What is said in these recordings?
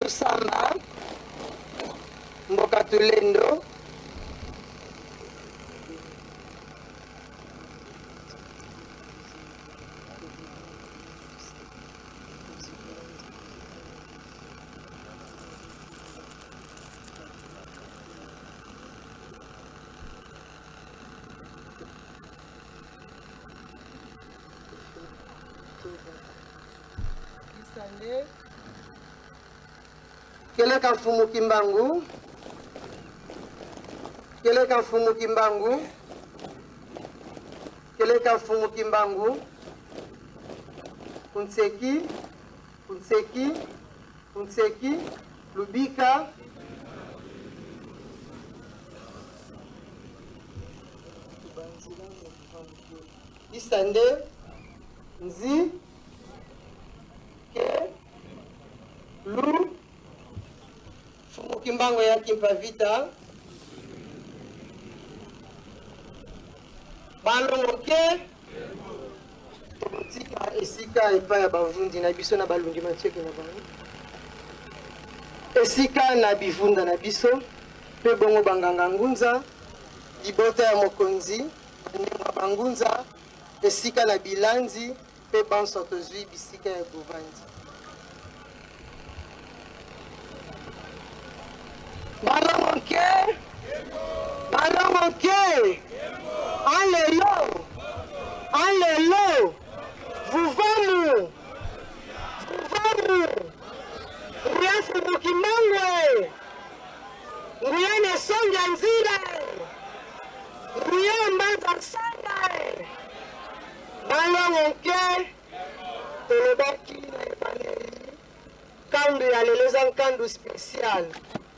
Samba, Mboka Tulendo, Keleka Mfumu Kimbangu, Keleka Mfumu Kimbangu, Keleka Mfumu Kimbangu, Kunseki, Kunseki, Kunseki, Lubika, Isande, Nzi, Ke, Lu, Mfumu Kimbangu ya Kimpavita, Balongoke, Tika esika epa ya bavundi na biso na balungi matieke na bango. Esika na bivunda na biso, pe bongo banganga ngunza, libota ya mokonzi, ndinga bangunza, esika na bilanzi, pe bansoto zwi bisika ya buvandi. Balongoke, Balongoke, Alelo, Alelo, Vuvamu, Vuvamu, Nguya Mfumu Kimbangu, Nguya Nesonga Nzira, Nguya Mbanza Sanda, Balongoke, Tolobaki na epaneli, kandu ya leleza nkandu spesial,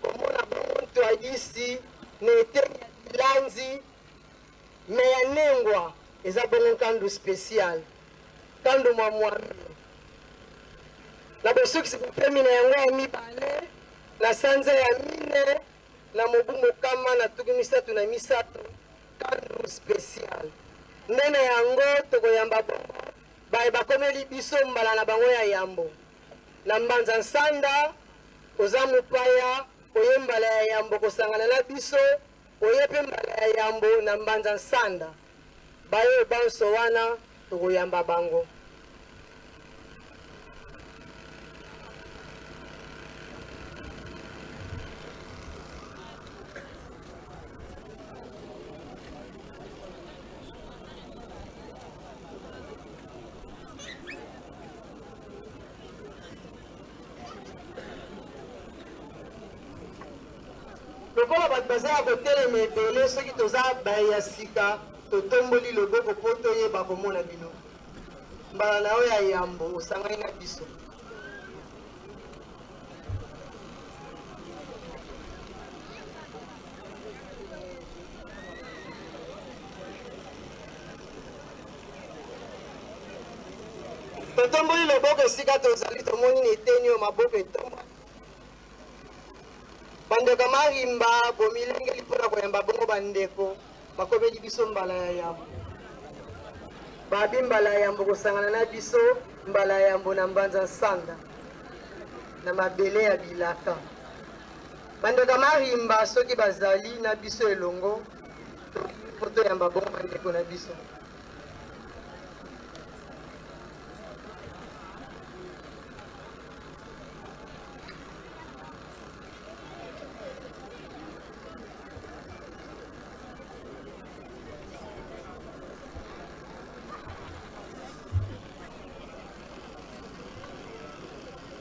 komona bonto ajisi, netenya bilanzi, meyanengwa, eza bongo kandu spesial, kandu mwamwami. Na bosoki sikupemi na yango ya mibale, na sanza ya mine, na mobumu kama na tuku misatu na misatu, kandu spesial. Nene yango toko yamba bongo, bae bakomeli biso mbala na bango ya yambo. Na Mbanza Nsanda, oza mupaya, oye mbala ya yambo kosangana na biso, oye pe mbala ya yambo na Mbanza Nsanda. Baye banso wana, toko yamba bango. Lokola bat bazala kotelema ebele soki toza baye ya sika totomboli loboko po toyeba komona bino. Mbala na oyo ya yambo osangani na biso. Totomboli loboko esika tozali tomoni neteni oyo maboko etomba. Bandeko marimba bomilengeli mpona koyamba bongo bandeko bakomeli biso mbala ya yambo. Babi mbala ya yambo kosangana na biso mbala ya yambo na Mbanza Nsanda na mabele ya bilaka. Bandeko marimba soki bazali na biso elongo po toyamba bongo bandeko na biso.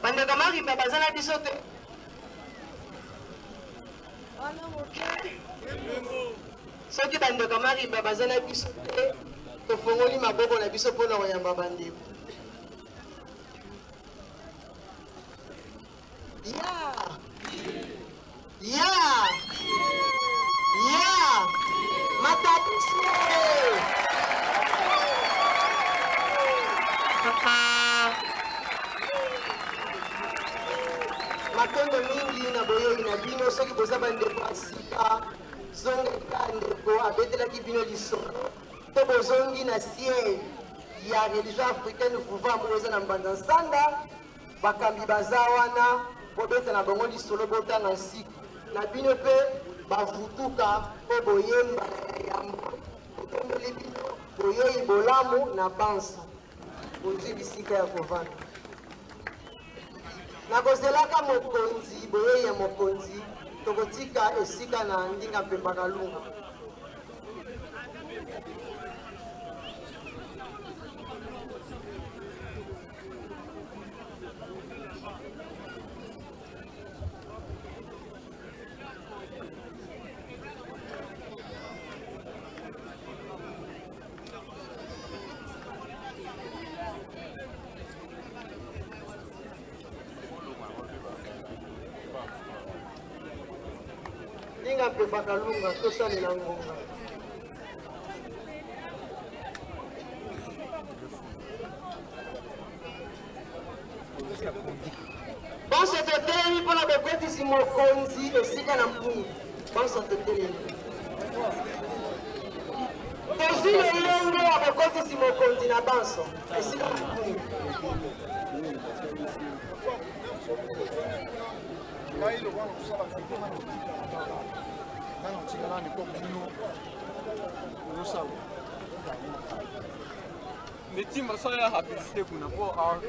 Bandeko marimba bazana biso te. Soki bandeko marimba bazana biso te, tofongoli maboko na biso mpona koyamba bandeko. Ya! Ya! Ya! Matabisi! Matondo mingi na boyoi na bino soki boza bandeko asika zonga ndeko abetelaki bino lisolo to bozongi na siège ya religion africaine Vuvamu eza na Mbanza Nsanda bakambi baza wana bobeta na bango lisolo botanga nsika na bino mpe bavutuka mpo boyemba yambo botombeli bino boyei bolamu na bansa bozwi bisika ya kovanda nakozelaka mokonzi boyei ya mokonzi tokotika esika na ndinga mpemba kalunga ndinga mpemba kalunga tosalela ngonga banso totelemi mpona kokotisi mokonzi esika na mpungu banso totelemi tozwi lolenge ya kokotisi mokonzi na banso esika na mpungu Metimba só é rápido, segunda, porra.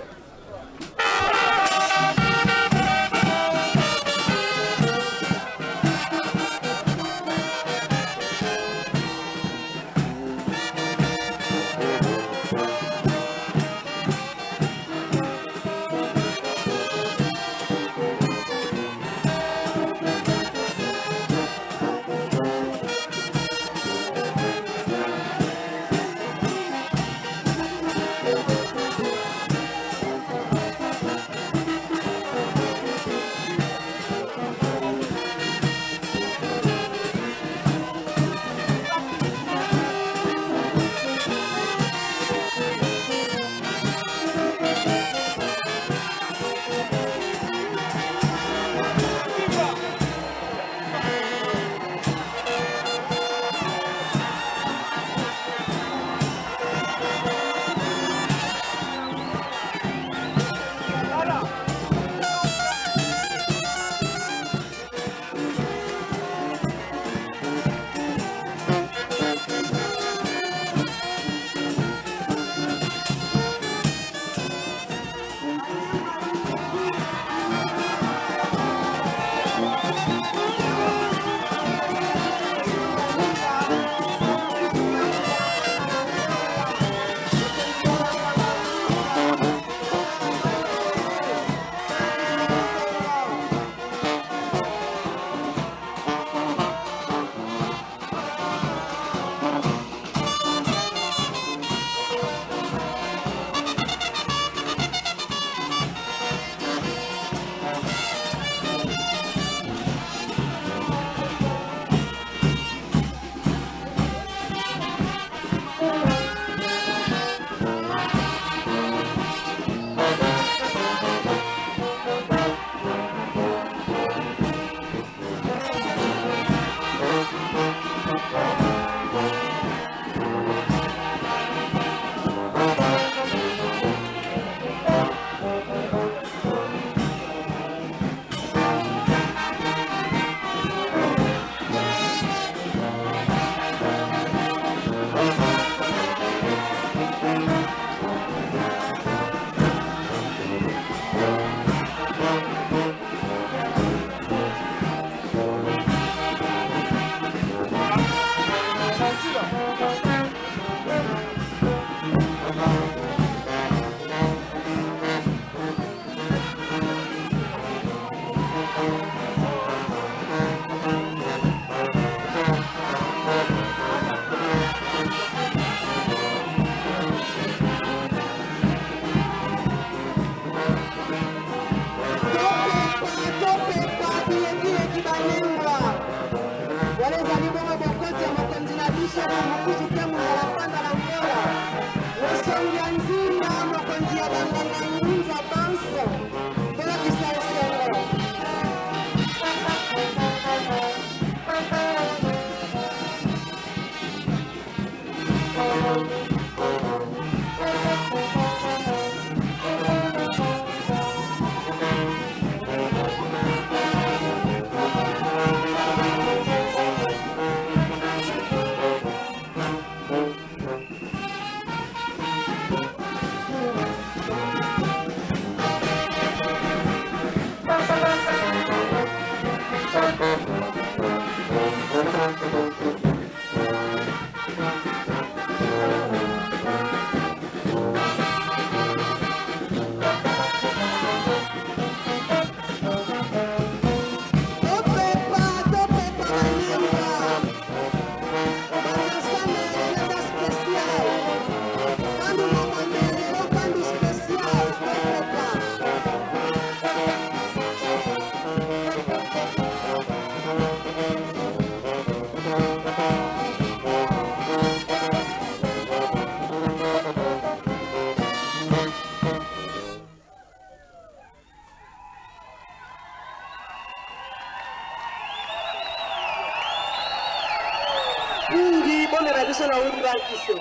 bomela biso na wundu bakiso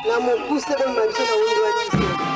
na mokuse bomela biso na wundu bakiso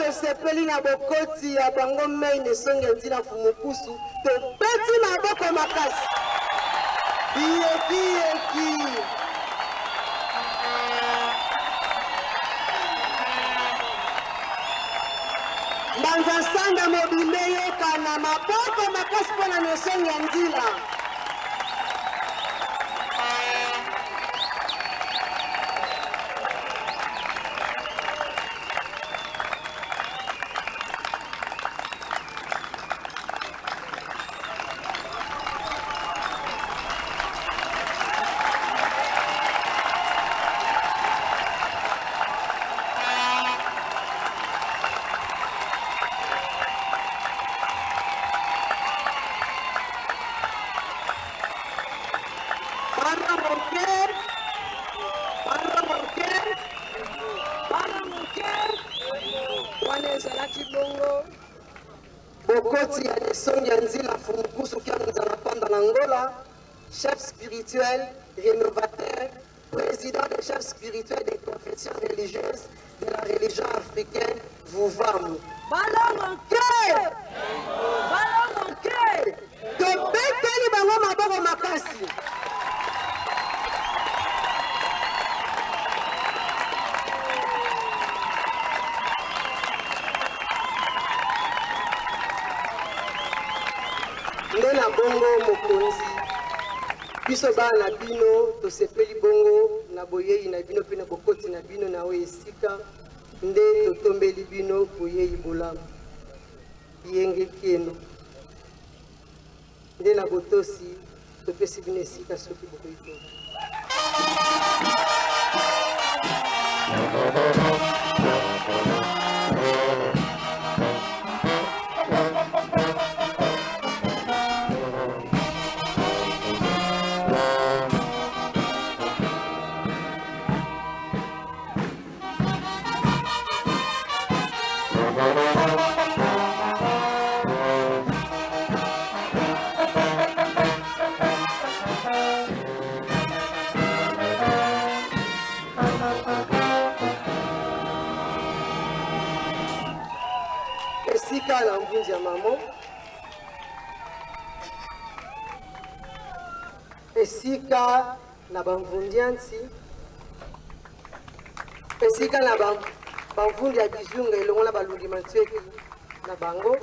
tosepeli na bokoti ya bango mei nesonge ntina fumukusu topeti maboko makasi yeki mbanza sanda mobimbe yoka na maboko makasi mpona nesonge ya nzila bokoti ya lesongi ya nzila fumukusu kianza na panda na Angola, chef spirituel rénovateur, président des chefs spirituels des confessions religieuses de la religion africaine Vuvamu. Tobeteli bango maboko makasi. Nde na bongo mokonzi biso bana bino tosepeli bongo na boyei na bino pe na bokoti na bino na oyo esika nde totombeli bino boyei bolamu biyenge keno nde na botosi topesi bino esika soki bokoitoka. esika na mvunzi ya mamo, esika na bamvundiansi, esika na bamvundi ya bizunga elongo na balungi mantsweki na bango.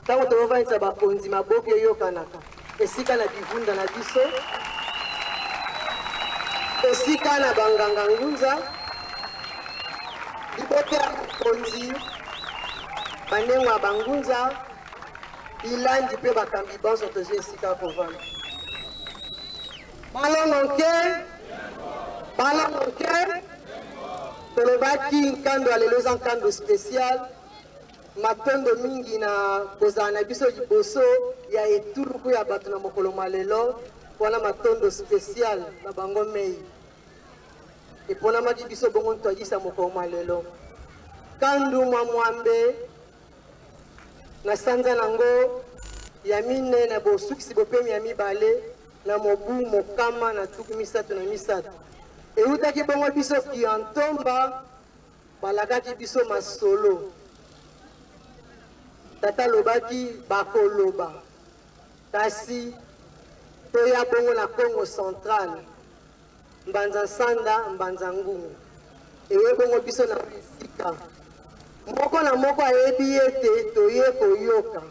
Ntango tokofanisa bakonzi maboki eyokanaka, esika na bivunda na biso, esika na banganga ngunza, liboke ya bakonzi bandengo ya bangunza, ilandi mpe bakambi banso tozwi esika kovanda. Balongo nke tolobaki nkando ya lelo eza nkando spécial, matondo mingi na kozala na biso liboso ya etuluku ya bato na mokolo malelo, wana matondo spécial na bango mei eponamaki biso bongo ntwagisa mokolo malelo. Kandu mwa mwambe na sanza nango ya mine na bosukisi bopemi ya mibale na mobu mokama na tuku misato na misato. Eutaki bongo biso kiantomba, balakaki biso masolo. Tata lobaki bakoloba, kasi toya bongo na Congo Central, mbanza sanda mbanza ngungu. Ewe bongo biso na esika moko na moko ayebi ete toye koyoka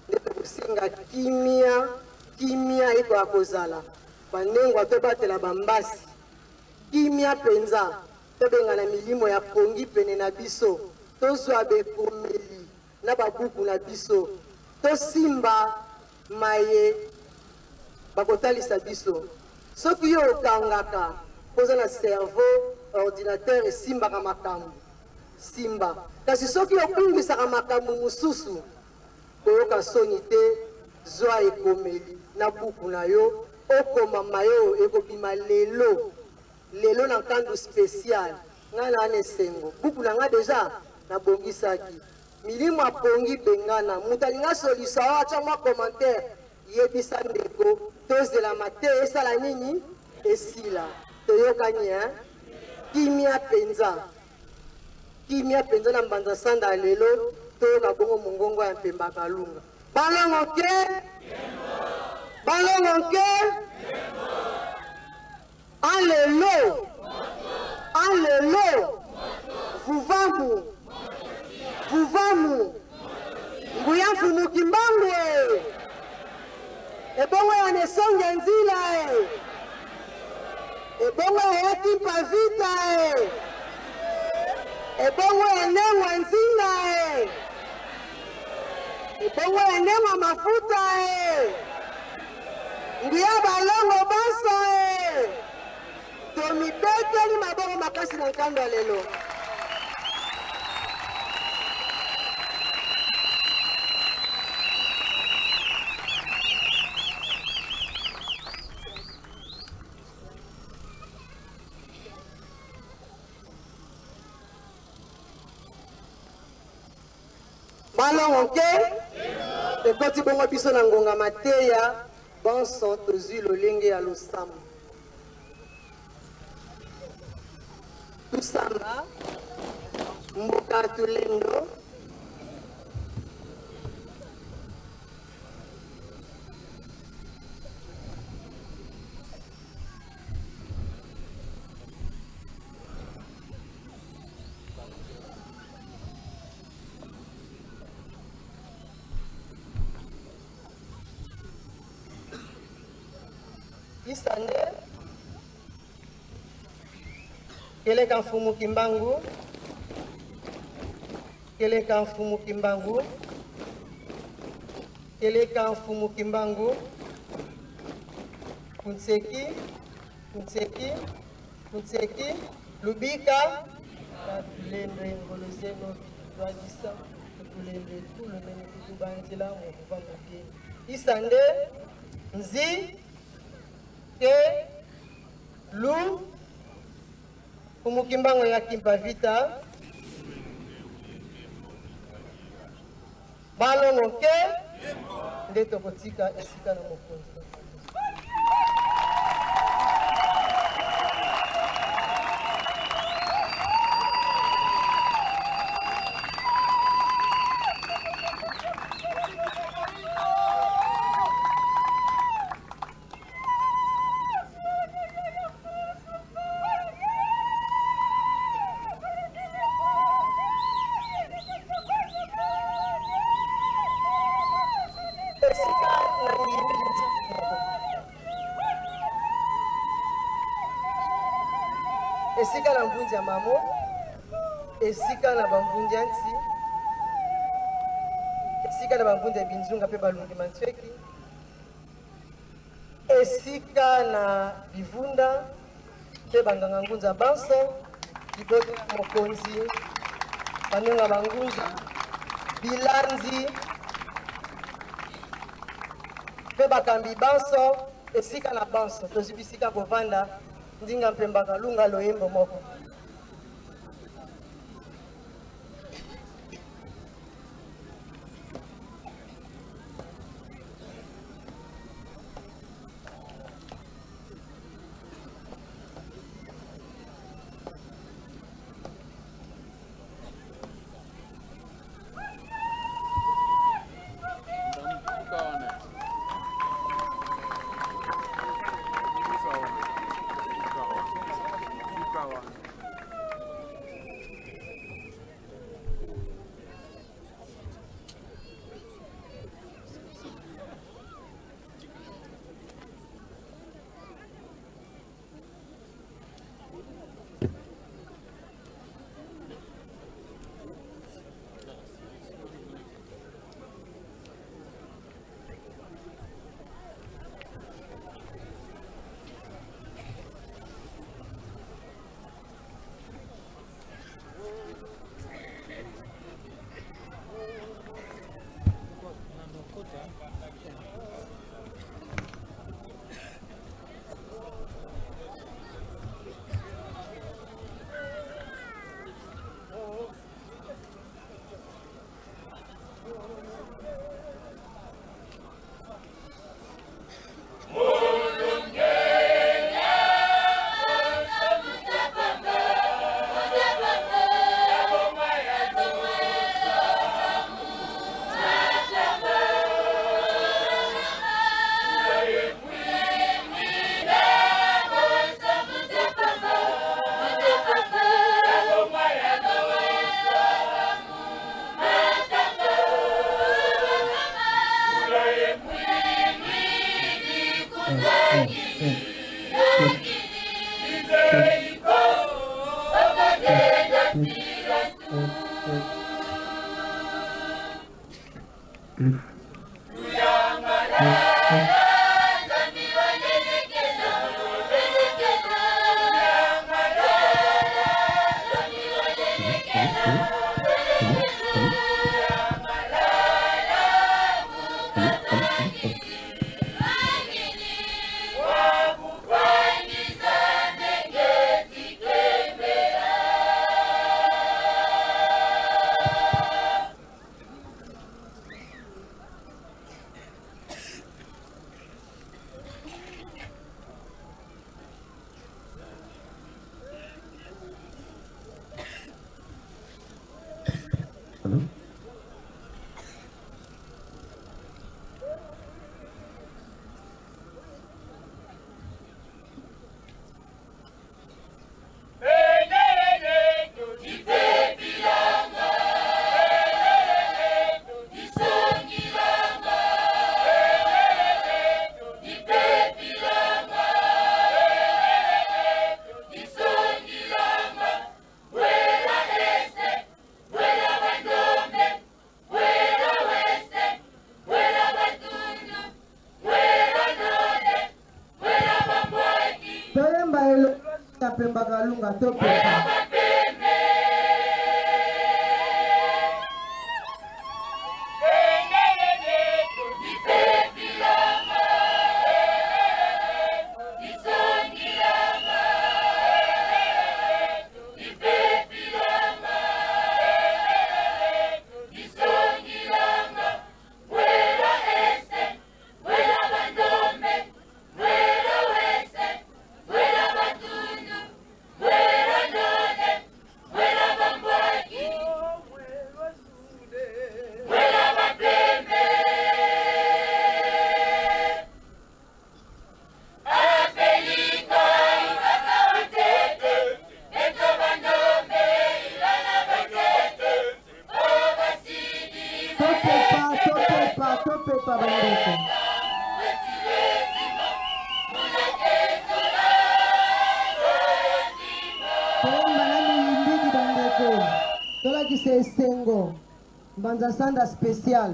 nde tokosenga kimia ekoya kozala bandengo tobatela bambasi, kimia penza tobenga na milimo ya pongi pene na biso, tozwa bekomeli na babuku na biso, tosimba maye bakotalisa biso. Soki yo okangaka poza na cerveau ordinateur esimbaka makambo simba, kasi soki okungisaka makambo mosusu koyoka soni te, zwa ekomeli na buku na yo, okoma mayo ekobima lelo na nkando spécial. Nga na ane sengo buku na nga deja nabongisaki milimo apongi bengana, mutu alinga solisa o atya mwa commentaire yebisa ndeko tozelama te esala nini esila. Toyokani kimia penza na mbanza sanda ya lelo, toyoka bongo mongongo ya mpemba kalunga. Balongo nke alelo vuvamu nguya mfumuki mbangu ebongo ya nesonge nzila ebongo ya kimpa vita ebongo ya ndengwa nzinga ebongo ya ndengwa mafuta nguya balongo baso tomibeteli mabongo makasi na nkando ya lelo. Balongo nke ekoti bongo biso na ngonga mateya bonso tozwi lolenge ya losambo. Tusamba mboka tulendo isande keleka mfumu kimbangu, keleka mfumu kimbangu, keleka mfumu kimbangu, kunseki lubika tulendre ngolozeno twajisa tulendre tulomene kutubanzila mukuva mugeni isande nzi ke lu kumukimbango ya kimpa vita balongo ke nde tokotika esika na mokonzi. esika na mbunja mamo, esika na bambunja nti, esika na bambunja binzunga pe balungi mancheki, esika na bivunda pe banganga ngunza banso, kiboto na mokonzi, banenga bangunza, bilanzi, pe bakambi banso, esika na banso, tozibisika kovanda, ndinga mpembaka lunga loyembo moko. Pembagalunga tope. Wera wese, wera batundu, wera node. tolakisa esengo mbanza sanda spécial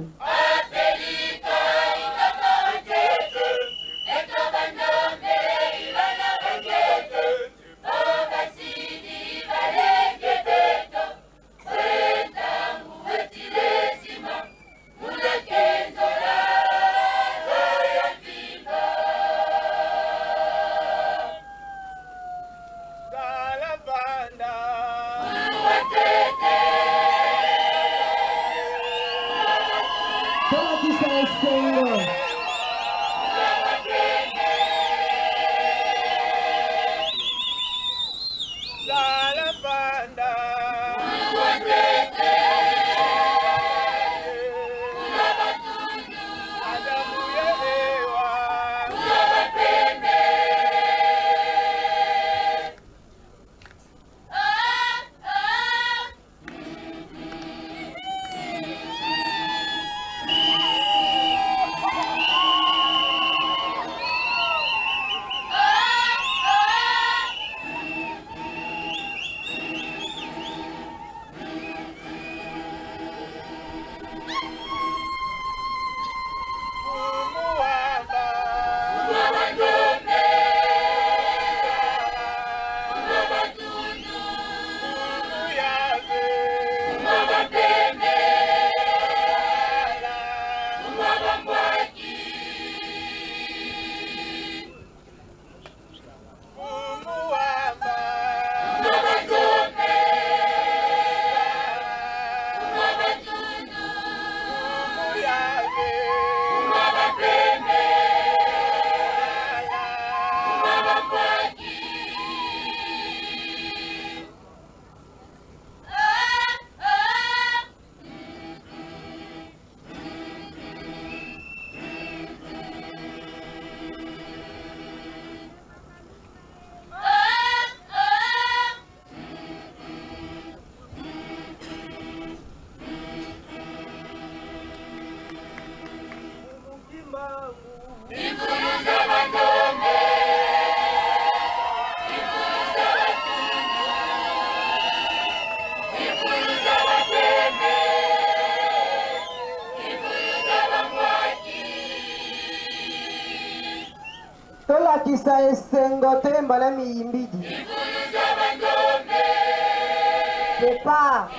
tolakisa esengo toyemba na miyimbidi pepa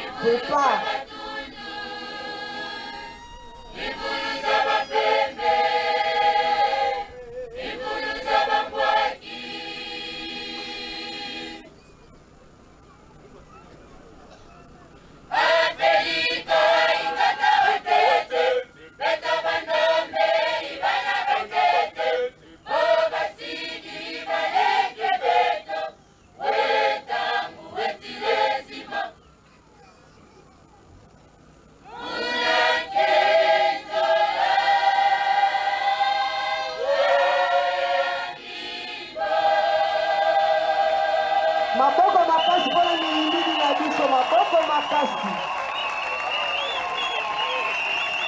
maboko makasi mpona miyimbidi na biso maboko makasi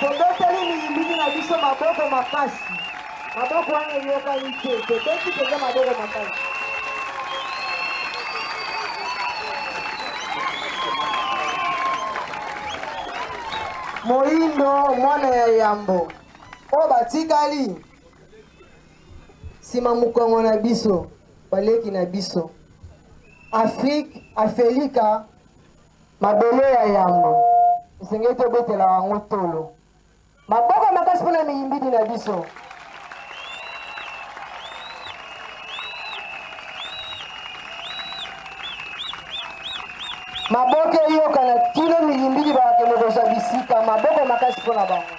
tobeteli miyimbidi na biso maboko makasi maboko wana eyokani te tobeti mpenza maboko makasi moyindo mwana ya yambo oyo batikali nsima mokongo na biso baleki na biso Afrique Afelika mabele ya yambo esengeli tobetela yango tolo maboko makasi mpona miyimbidi na biso maboko eyokana kino miyimbidi bakende kozwa bisika maboko makasi mpona bango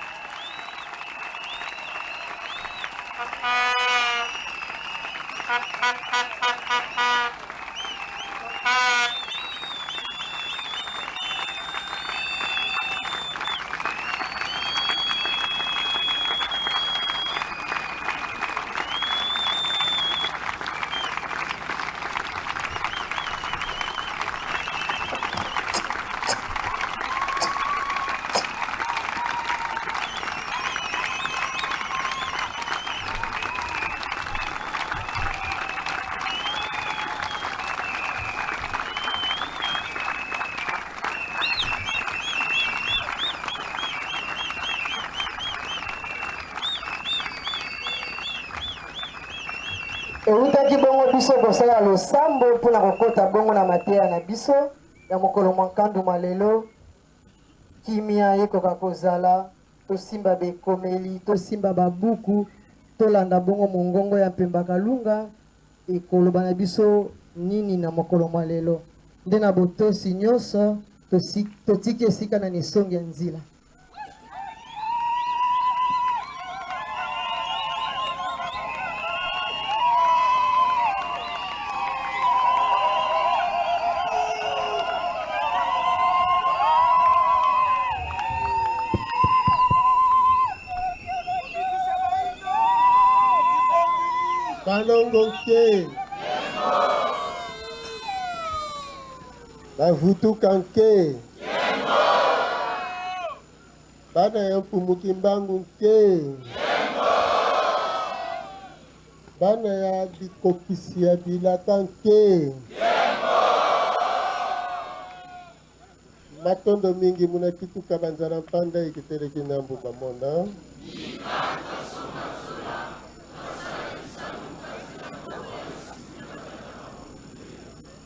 eutaki bongo biso kosala losambo mpona kokota bongo na mateya na biso ya mokolo mwankanduma lelo kimia ekoka kozala tosimba bekomeli tosimba babuku tolanda bongo mongongo ya mpemba kalunga ekoloba na biso nini na mokolo mwa lelo nde na botosi nyonso totiki esika na nisongi ya nzela. Balongo ke bavutuka nke bana ya mpumuki mbangu nke bana ya bikokisi ya bilaka nke matondo mingi muna kituka banzala mpanda ekiteleki na mbuba mona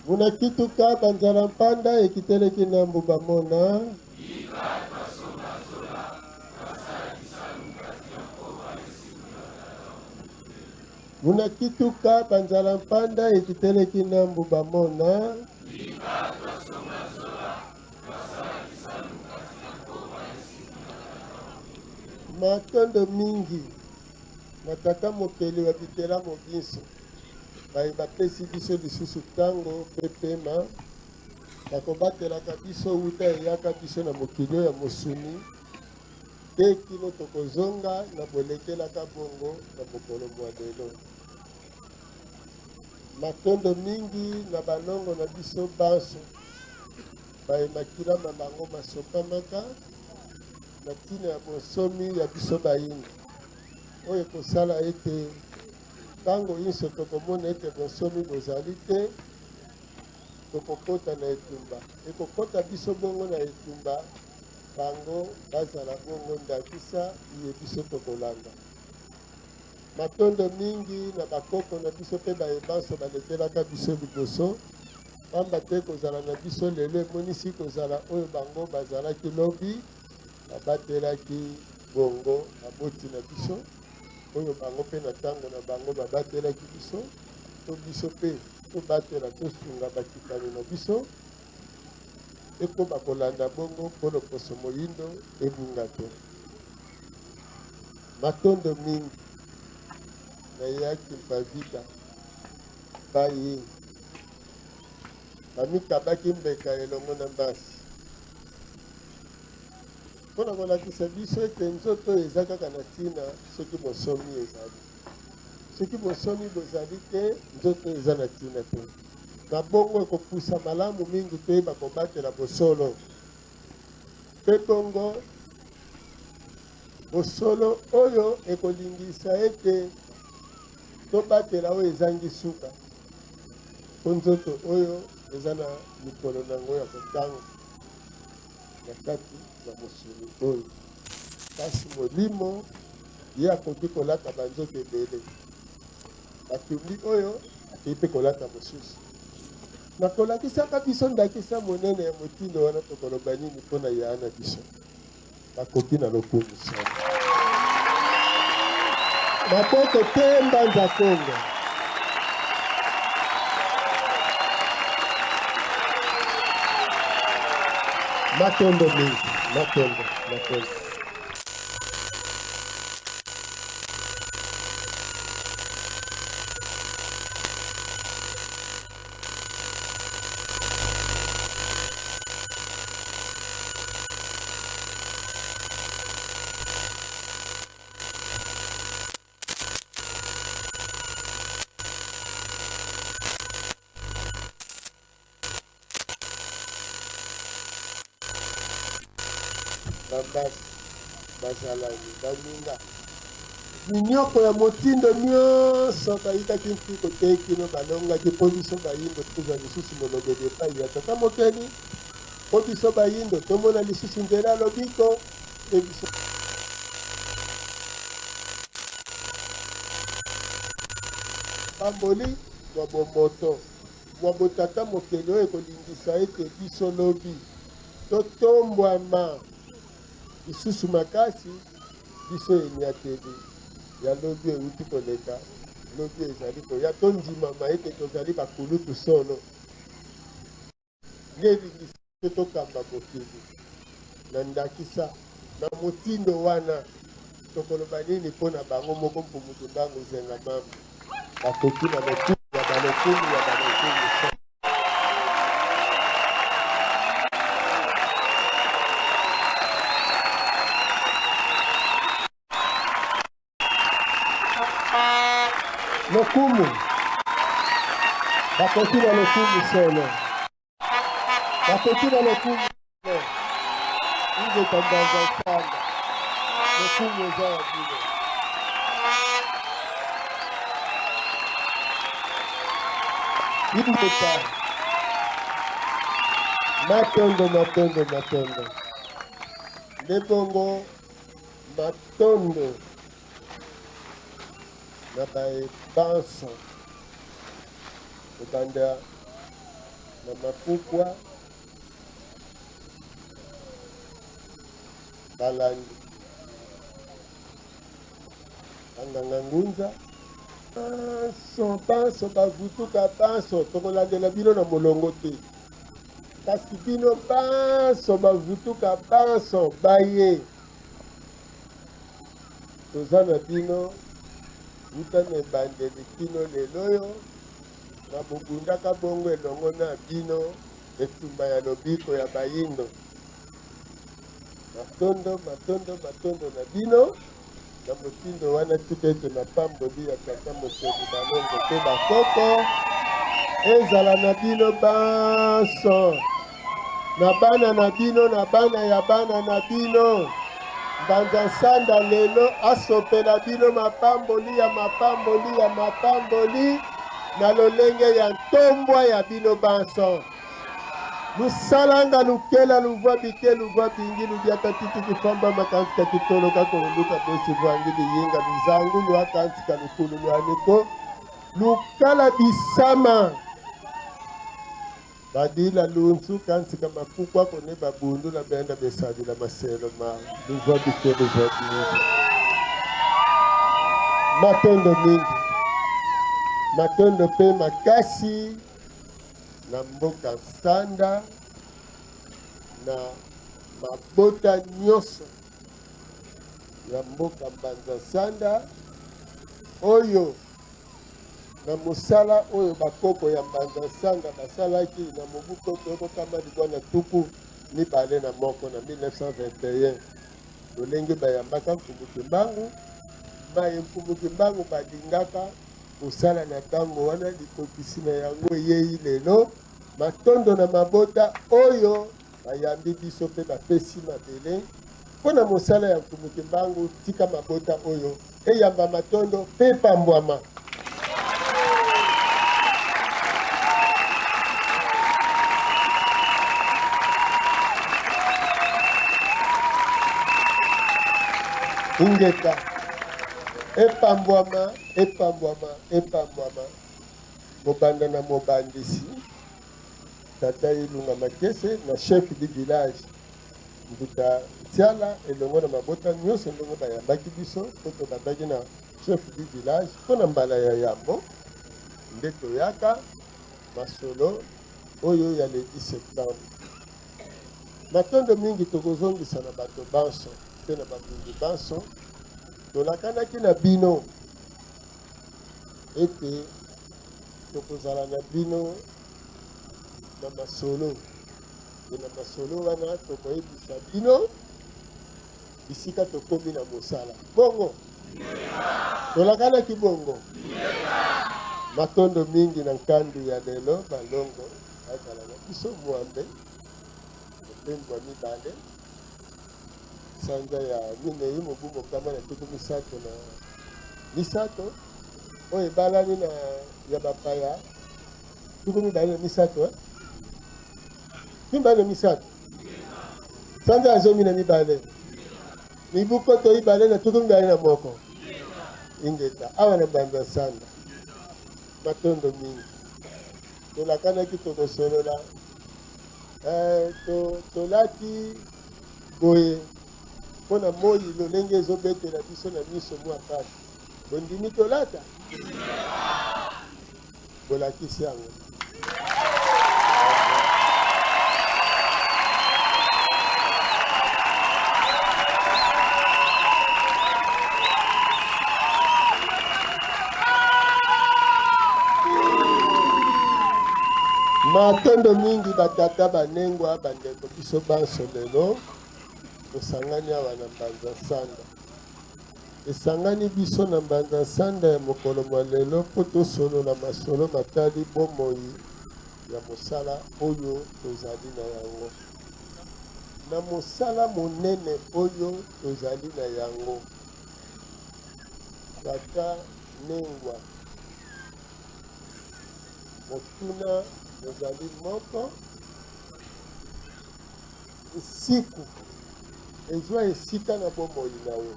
muna kituka banzala mpanda ekiteleki na mbuba mona muna kituka banzala mpanda ekiteleki na mbuba mona matondo mingi na tata mokeli wa bitela mobiso baye bapesi biso lisusu ntango mpe pema bakobatelaka biso wuta eyaka biso na mokili oyo ya mosuni te kino tokozonga na bolekelaka bongo na mokolo mwa lelo matondo mingi na balongo na biso banso bayemakilama bango masokamaka na ntina ya bonsomi ya biso bayini oyo ekosala ete ntango nyonso tokomona ete bonsomi bozali te tokokota na etumba ekokota biso bongo na etumba bango bazala bongo ndakisa iye biso tokolanda matondo mingi na bakoko na biso mpe bayebanso balekelaka biso liboso pamba te kozala na biso lelo emonisi kozala oyo bango bazalaki lobi babatelaki bongo maboti na biso oyo bango mpe na ntango na bango babatelaki biso to biso mpe tobatela tosunga bakitani na biso eko bakolanda bongo mpo loposo moyindo ebunga te matondo mingi nayaki mpavida bayi bamikabaki mbeka elongo na mbasi mpona kolakisa biso ete nzoto eza kaka na ntina soki mosomi ezali soki mosomi bozali te nzoto eza na ntina te na bongo ekopusa malamu mingi toyeba kobatela bosolo mpe bongo bosolo oyo ekolingisa ete tobatela oyo ezangi suka mpo nzoto oyo eza na mikolo nango ya kotanga na kati na mosuni oyo kasi molimo ye akoki kolata banzoto ebele batumbi oyo akei mpe kolata mosusu nakolakisaka biso ndakisa monene ya motindo wana tokoloba nini mpo na yaa na biso bakoki na lokumu sana maboko te mbanza kongo matondo mingi matondo bambasi bazalani baninga minyoko ya motindo nyonso bayitaki mfiko te kino balongaki mpo biso bayindo tozwa lisusu molobeli epai ya tata mokeli mpo biso bayindo tomona lisusu nzela lobiko mpe biso mapamboli mwa bomoto mwa botata mokili oyo ekolingisa ete biso lobi totombwama lisusu makasi biso eniateli ya lobi euti koleka lobi ezali koya tondimama ete tozali bakulutu solo nde elingisa te tokamba mokili na ndakisa na motindo wana tokoloba nini mpo na bango moko mpumutu mbango zenga mama bakoki na lokumu ya balokumu ya balokumu lokumu bakoki na lokumu solo bakoki na lokumu solo ingetandaza sana lokumu eza ya bino ibuteta matondo nde bongo matondo na baebanso ebanda na mapukwa balangi banganga ngunza banso bavutuka banso tokolandela bino na molongo te kasi bino banso bavutuka banso baye toza na bino wuta na ebandeli kino lelo oyo na bobundaka bongo elongo na bino etumba ya lobiko ya bayindo matondo na bino na motindo wana tika ete na pamboli ya tata mokeli balongo mpe bakoko ezala na bino banso na bana na bino na bana ya bana na bino mbanza nsanda lelo asopela bino mapamboli ya mapamboli na lolenge ya ntombwa ya bino banso lusalanga lukela luvwa bike luvwa bingi lubiaka titi kifamba makansika kitoloka koluluka besi vwangi liyinga luzangu lwakansika lukulu lwaniko lukala bisama badila lunsu kansika mapukwa kone babundu na benda besadila maselo ma luvwa bike luvwa bingi matondo mingi matondo pe makasi na mboka sanda na mabota nyonso ya mboka mbanza sanda oyo na mosala oyo bakoko ya mbanza sanda basalaki na mobu koko ekokamba libwana tuku mibale na moko na 1921 lolenge bayambaka mfumuki mbangu maye mfumuki mbangu balingaka kosala na ntango wana likokisi na yango eyei lelo matondo na mabota oyo bayambi biso mpe bapesi mabele mpo na mosala ya mfumuki mbangu tika mabota oyo eyamba matondo mpe pambwama ingeta epambwama mobanda na mobandisi tata ilunga makese na chef du village mbuta tiala elongo na mabota nyonso ndenge bayambaki biso mpo tobandaki na chef du village mpo na mbala ya yambo nde toyaka masolo oyo ya le 10 septembre matondo mingi tokozongisa na bato banso mpe na babingi banso tolakanaki na bino ete tokozala na bino na masolo e na masolo wana tokoyebisa bino bisika tokomi na mosala bongo tolakanaki bongo matondo mingi na nkandu ya lelo balongo azala na biso mwambe mopembwa mibale sanza ya minei mobu mokama na tuku misato oyo ebalani na ya bapaya tuku mibale na misato mibale na misato sanza ya zomi na mibale mibukoto ibale na tuku mibale na moko ingeta awa na banza sanda matondo mingi tolakanaki tokosolola tolati boye mpona moi lolenge ezobetela biso na miso mwa pasi bondimi tolata bolakisi yango matondo mingi batata banengwa bandeko biso banso lelo tosangani awa na mbanza nsanda esangani biso na mbanza nsanda ya mokolo mwa lelo mpo tosolola masolo matali bomoi ya mosala oyo tozali na yango na mosala monene oyo tozali na yango tata nengwa motuna ezali moko siku ezwa esika na bomoi na yo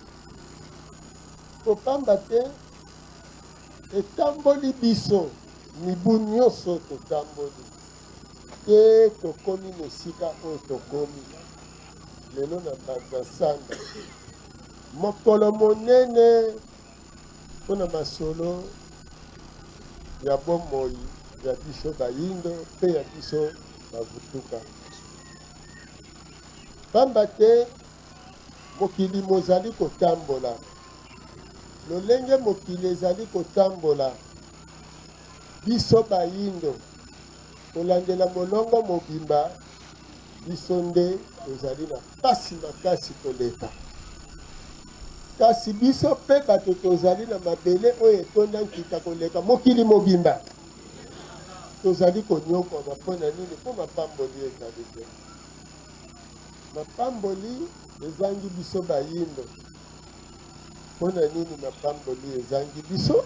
kopamba te etamboli biso mibu nyonso totamboli te tokomi na esika oyo tokomi lelo na mbanza nsanda mokolo monene mpona masolo ya bomoi ya biso bayindo mpe ya biso bavutuka pamba te mokili mozali kotambola lolenge mokili ezali kotambola biso bayindo kolandela molongo mobimba biso nde tozali na pasi makasi koleka kasi biso mpe bato tozali na mabele oyo etonda nkita koleka mokili mobimba tozali konyokoma mpo na nini mpo mapamboli ezali te mapamboli ezangi biso bayindo mpo na nini mapamboli ezangi biso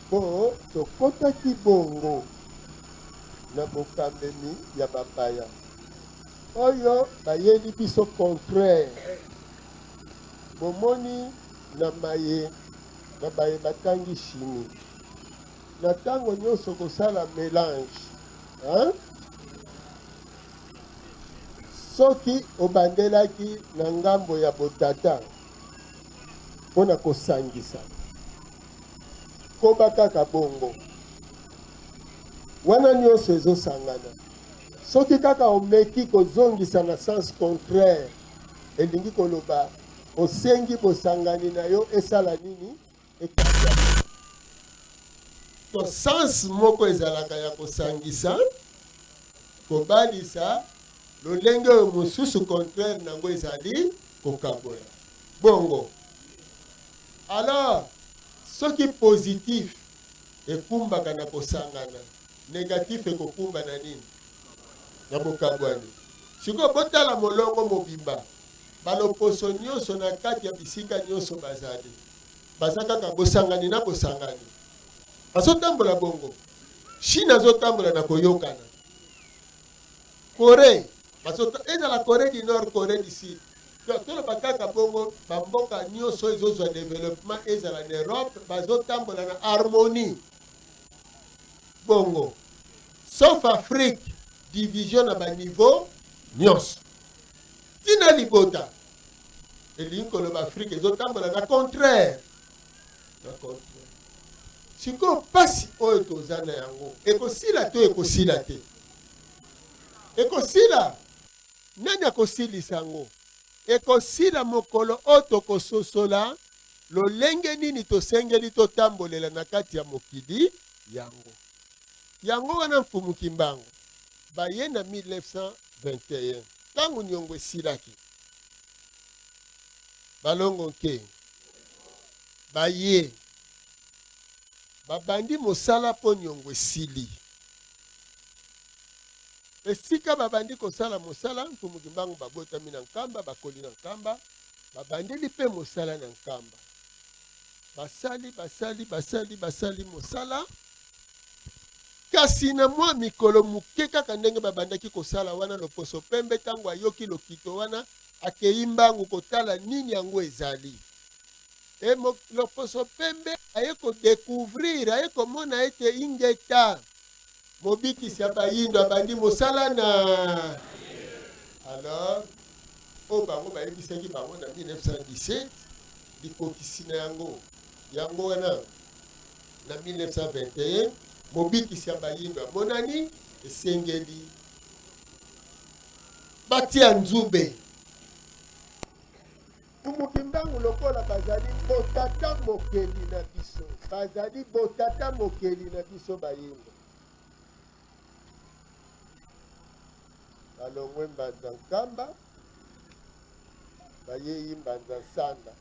mpo tokotaki bongo na bokambemi ya bapaya oyo bayeli biso contraire bomoni na maye na baye batangi chimie na ntango nyonso kosala mélange soki obandelaki na ngambo ya botata mpona kosangisa koba kaka bongo wana nyonso ezosangana soki kaka omeki kozongisa na sens contraire elingi koloba osengi bosangani na yo esala nini ekata to sens moko ezalaka ya kosangisa kobalisa lolenge oyo mosusu contraire nango ezali kokabola bongo alors soki positif ekumbaka na kosangana négatif ekokumba na nini na bokabwani sikoyo botala molongo mobimba baloposo nyonso na kati ya bisika nyonso bazali baza kaka bosangani na bosangani bazotambola bongo Chine azotambola na koyokana Corée ezala Corée du Nord Corée du Sud toloba kaka bongo bamboka nyonso ezozwa développement ezala na Europe bazotambola na harmonie bongo sauf Afrique division na baniveau nyonso tina libota elingi koloba Afrique ezotambola na contraire sikoyo pasi oyo toza na yango ekosila to ekosila te ekosila nani akosilisa yango ekosila mokolo oyo tokososola lolenge nini tosengeli totambolela na kati ya mokili yango wana mfumuki mbango baye na 1921 ntango niongo esilaki balongo nke baye babandi mosala mpo niongo esili esika babandi kosala mosala mfumuki mbango babotami na nkamba bakoli na nkamba babandeli mpe mosala na nkamba basali mosala kasi na mwa mikolo moke kaka ndenge babandaki kosala wana loposo pembe ntango ayoki lokito wana akei mbangu kotala nini yango ezali Loposo Pembe aye ko découvrir aye ko mona ete ingeta mobikisi ya bayindo abandi mosala na alors bango bayebisaki bango na 1917 bikokisi na yango wana na 1921 mobikisi ya bayindo amonani esengeli batia nzube Mukimbangu lokola bazali botata mokeli na biso. Bazali botata mokeli na biso bayindo. Balongwe mbanza nkamba. Bayeyi mbanza nsanda.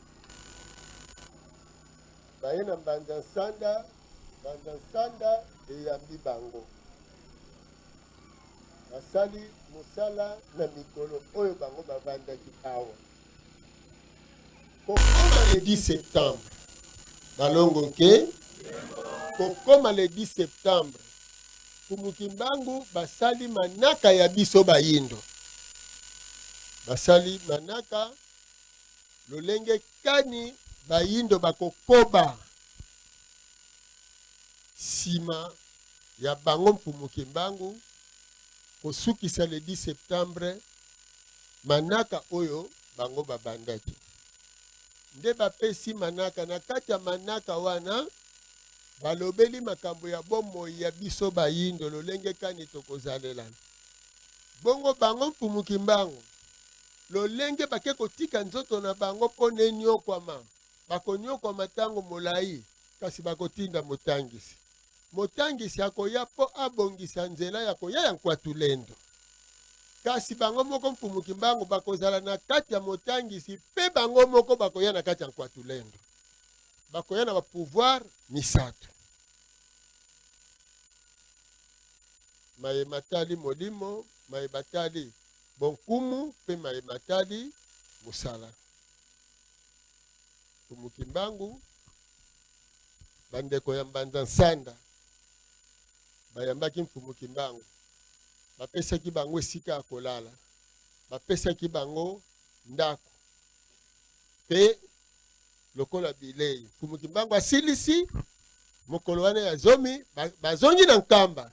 Baye na mbanza nsanda eyambi bango. Basali musala na mikolo oyo bango bavandaki awa. Kokoma le 10 septembre. Balongo nke. Kokoma le 10 septembre. Kumukimbangu basali manaka ya biso bayindo. Basali manaka. Lolenge kani bayindo bakokoba. Sima ya bango Kumukimbangu. Kosukisa le 10 septembre. Manaka oyo bango babandaki. Nde bapesi manaka na kati ya manaka wana balobeli makambo ya bomoi ya biso bayindo lolenge kani tokozalela. Bongo bango Mfumukimbangu lolenge bake kotika nzoto na bango po nenyokwama. Bakonyokwama tango molai kasi bakotinda motangisi. Motangisi akoya po abongisa nzela ya koya ya Nkwatulendo. Kasi bango moko Mfumukimbangu bakozala na kati ya motangisi pe bango moko bakoya na kati ya Nkwatulendo. Bakoya na ba pouvoir misato. Maye matali molimo, maye batali bonkumu pe maye matali musala. Mfumukimbangu bandeko ya mbanza nsanda bayambaki Mfumukimbangu. Bapesaki bango esika kolala. Bapesaki bango ndako. Pe lokola bilei. Mfumukimbangu asilisi mokolo wana ya zomi bazongi na nkamba.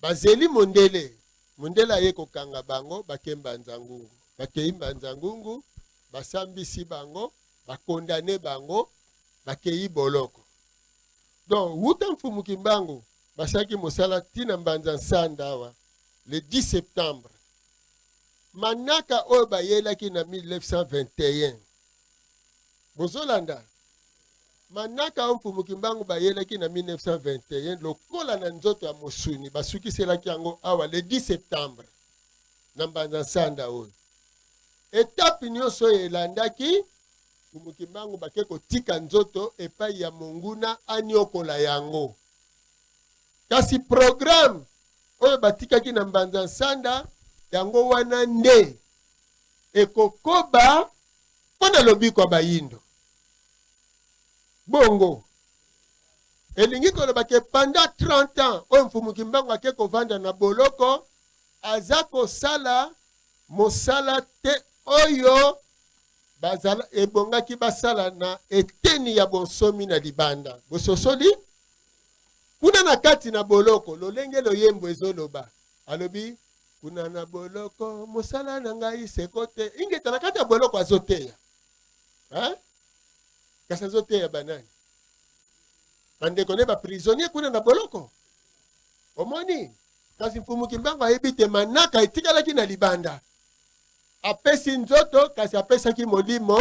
Bazeli mondele. Mondele aye kokanga bango bakemba nzangungu. Bakei mbanzangungu basambisi bango, bakondane bango, bakei boloko. Donc wuta Mfumukimbangu basaki mosala tina mbanza nsanda awa le 10 septembre. Manaka oyo bayelaki na 1921. Bozolanda. Manaka oyo Mfumukimbangu bayelaki na 1921 lokola na nzoto ya mosuni basukiselaki yango awa le 10 septembre na mbanza nsanda oyo. Etape nyonso oyo elandaki Mfumukimbangu bake kotika nzoto epai ya monguna anyokola yango. Kasi programme oyo batikaki na mbanza nsanda yango wana nde ekokoba mpona lobiko bayindo. Bongo elingi kolobake pendant 30 ans oyo Mfumukimbangu ake kovanda na boloko aza kosala mosala te oyo bazala ebongaki basala na eteni ya bonsomi na libanda. Bososoli kuna na kati na boloko lolenge loyembo ezoloba alobi kuna na boloko mosala na ngai sekote ingeta na kati ya boloko azoteya. Kasi azoteya banani? Bandeko ne ba prisonnier kuna na boloko. Omoni kasi Mfumukimbangu ayebite manaka etikalaki na libanda. Apesi nzoto kasi apesaki molimo.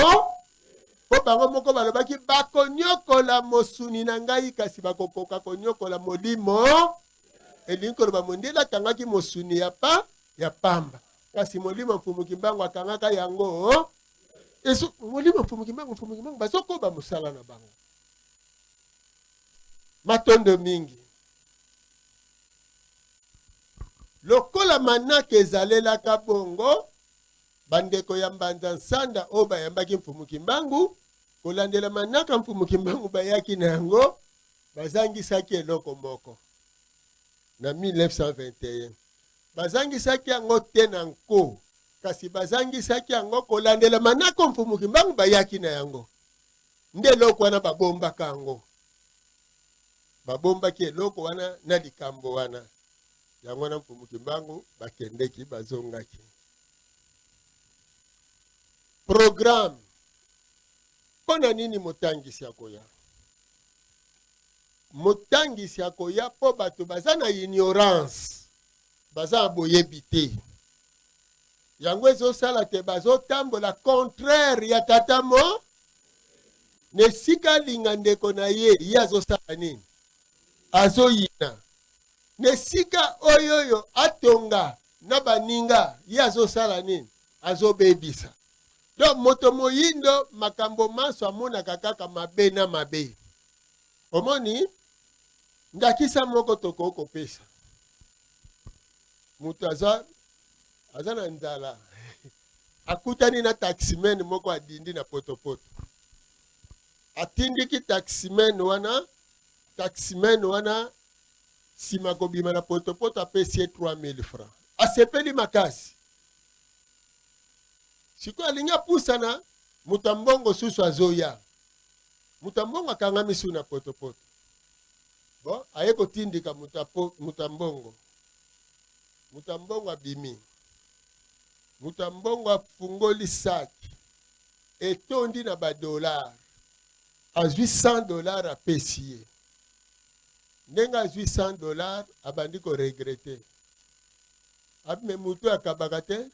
Po bango moko balobaki bakonyokola mosuni na ngai kasi bakokoka konyokola molimo. Elingi koloba mondele akangaki mosuni ya pamba. Kasi molimo Mfumukimbangu akangaka yango. Eso molimo Mfumukimbangu bazokoba mosala na bango. Matondo mingi. Lokola manaka ezalelaka bongo bandeko ya mbanza nsanda oyo bayambaki Mfumukimbangu kolandela manaka Mfumukimbangu bayaki na yango bazangisaki eloko moko na 1921. Bazangisaki yango te na nko kasi bazangisaki yango kolandela manaka Mfumukimbangu bayaki na yango. nde loko wana babomba kango. Babomba ki eloko wana na likambo wana. Yango na mfumuki mbangu bakendeki bazongaki. Programme. Pona nini motangisi akoya? Motangisi akoya po bato baza na ignorance. Baza boyebi te. Yango ezosala te bazotambola contraire ya tata mo. Nesika linga ndeko na ye azosala nini? Azoyina. Nesika oyoyo atonga na baninga ye azosala nini? Azobebisa. Donc moto moyindo makambo maso amonaka kaka mabe na mabe. Omoni ndakisa moko toko kopesa. Mutu aza na nzala. Akutani na taximen moko adindi na potopoto. Atindiki taximen wana sima kobima na potopoto apesi 3000 francs. Asepeli makasi. Siko alinga pusana mutambongo susu azoya. Mutambongo akangami su na potopoto. Bon, aye kotindika mutambongo. Mutambongo abimi. Mutambongo afungoli saki. Etondi na $. Azwi $100 apesi ye. Ndenga azwi $100 abandi ko regrete. Abime mutu akabaka te.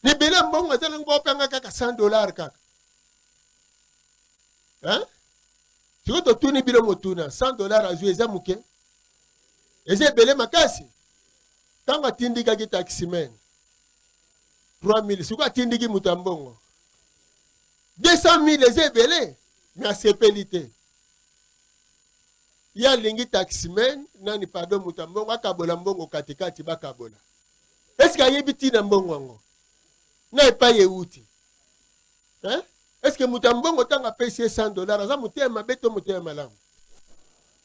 Ni bele mbongo azala ngopanga kaka $100 kaka. Hein? Siko to tuni bilo motuna $100 azwi eza muke. Eze bele makasi. Tango atindika ki taximen 3000 siko atindiki mutambongo 200,000 eze bele mais asepeli te. Ya lingi taximen nani pardon mutambongo akabola mbongo katikati bakabola. Est-ce que ayebi tina mbongo ngo? Na epai euti. Hein? Est-ce que mutambongo tanga pesi $100 aza mutema beto mutema malamu?